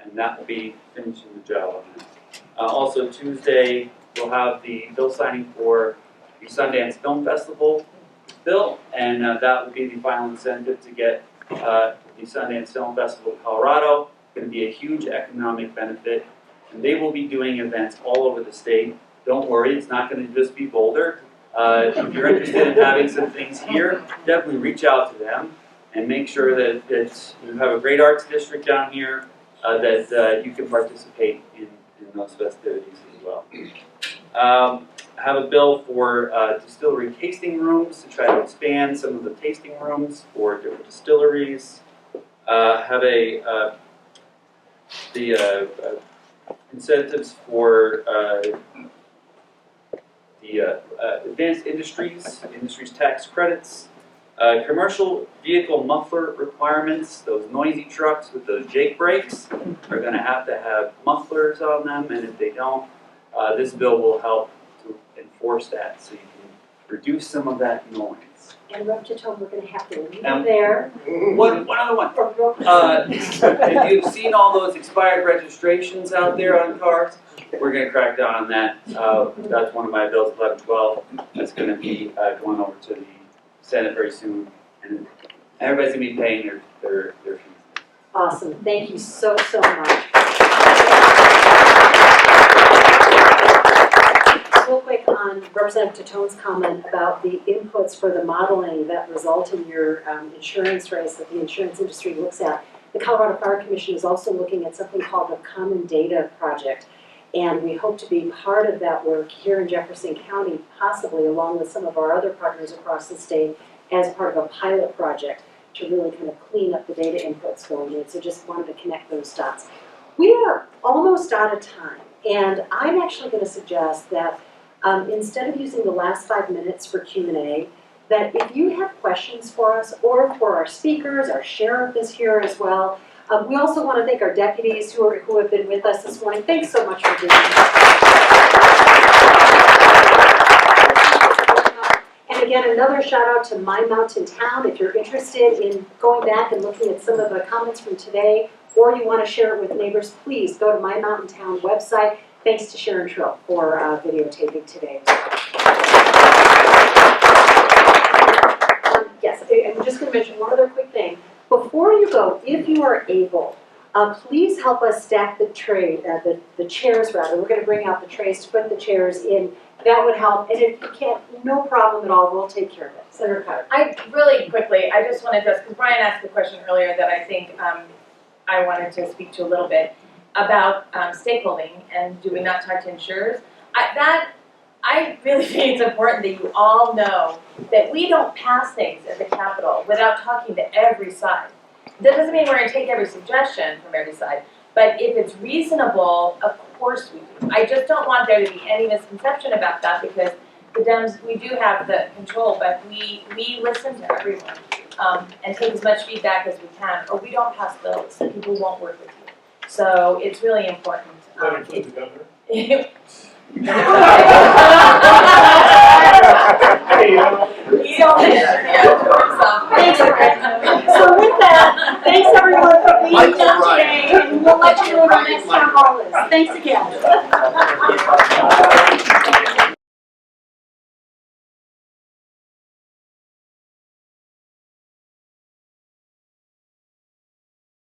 and that will be finishing the job on that. Also Tuesday, we'll have the bill signing for the Sundance Film Festival bill, and that will be the final incentive to get the Sundance Film Festival of Colorado. It's going to be a huge economic benefit, and they will be doing events all over the state. Don't worry, it's not going to just be Boulder. If you're interested in having some things here, definitely reach out to them and make sure that you have a great arts district down here, that you can participate in those festivities as well. I have a bill for distillery tasting rooms to try to expand some of the tasting rooms for different distilleries. Have the incentives for the advanced industries tax credits, commercial vehicle muffler requirements. Those noisy trucks with those Jake brakes are going to have mufflers on them, and if they don't, this bill will help to enforce that, so you can reduce some of that noise. And Titone, we're going to have to leave And there. One other one. If you've seen all those expired registrations out there on cars, we're going to crack down on that. That's one of my bills, 1112. That's going to be going over to the Senate very soon. And everybody's gonna be paying their fees. Awesome, thank you so much. Real quick on Representative Titone's comment about the inputs for the modeling that result in your insurance rates that the insurance industry looks at. The Colorado Fire Commission is also looking at something called the Common Data Project. And we hope to be part of that work here in Jefferson County, possibly along with some of our other partners across the state as part of a pilot project to really kind of clean up the data inputs going in. So just wanted to connect those dots. We are almost out of time, and I'm actually going to suggest that instead of using the last 5 minutes for Q&A, that if you have questions for us or for our speakers, our sheriff is here as well. We also want to thank our deputies who have been with us this morning. Thanks so much for being here. And again, another shout out to My Mountain Town. If you're interested in going back and looking at some of the comments from today, or you want to share it with neighbors, please go to My Mountain Town website. Thanks to Sharon Trill for videotaping today. Yes, and I'm just going to mention one other quick thing. Before you go, if you are able, please help us stack the the chairs rather. We're going to bring out the trays to put the chairs in. That would help. And if you can't, no problem at all. We'll take care of it. Senator Cutter. I really quickly, I just wanted to, because Brian asked the question earlier that I think I wanted to speak to a little bit about stakeholding and do we not talk to insurers? I really think it's important that you all know that we don't pass things at the Capitol without talking to every side. That doesn't mean we're going to take every suggestion from every side, but if it's reasonable, of course we do. I just don't want there to be any misconception about that because the Dems, we do have the control, but we listen to everyone and take as much feedback as we can, or we don't pass bills. People won't work with you. So it's really important. That includes the governor? We all Thanks, so with that, thanks everyone for being here today, and we'll let you know when the next town hall is. Thanks again.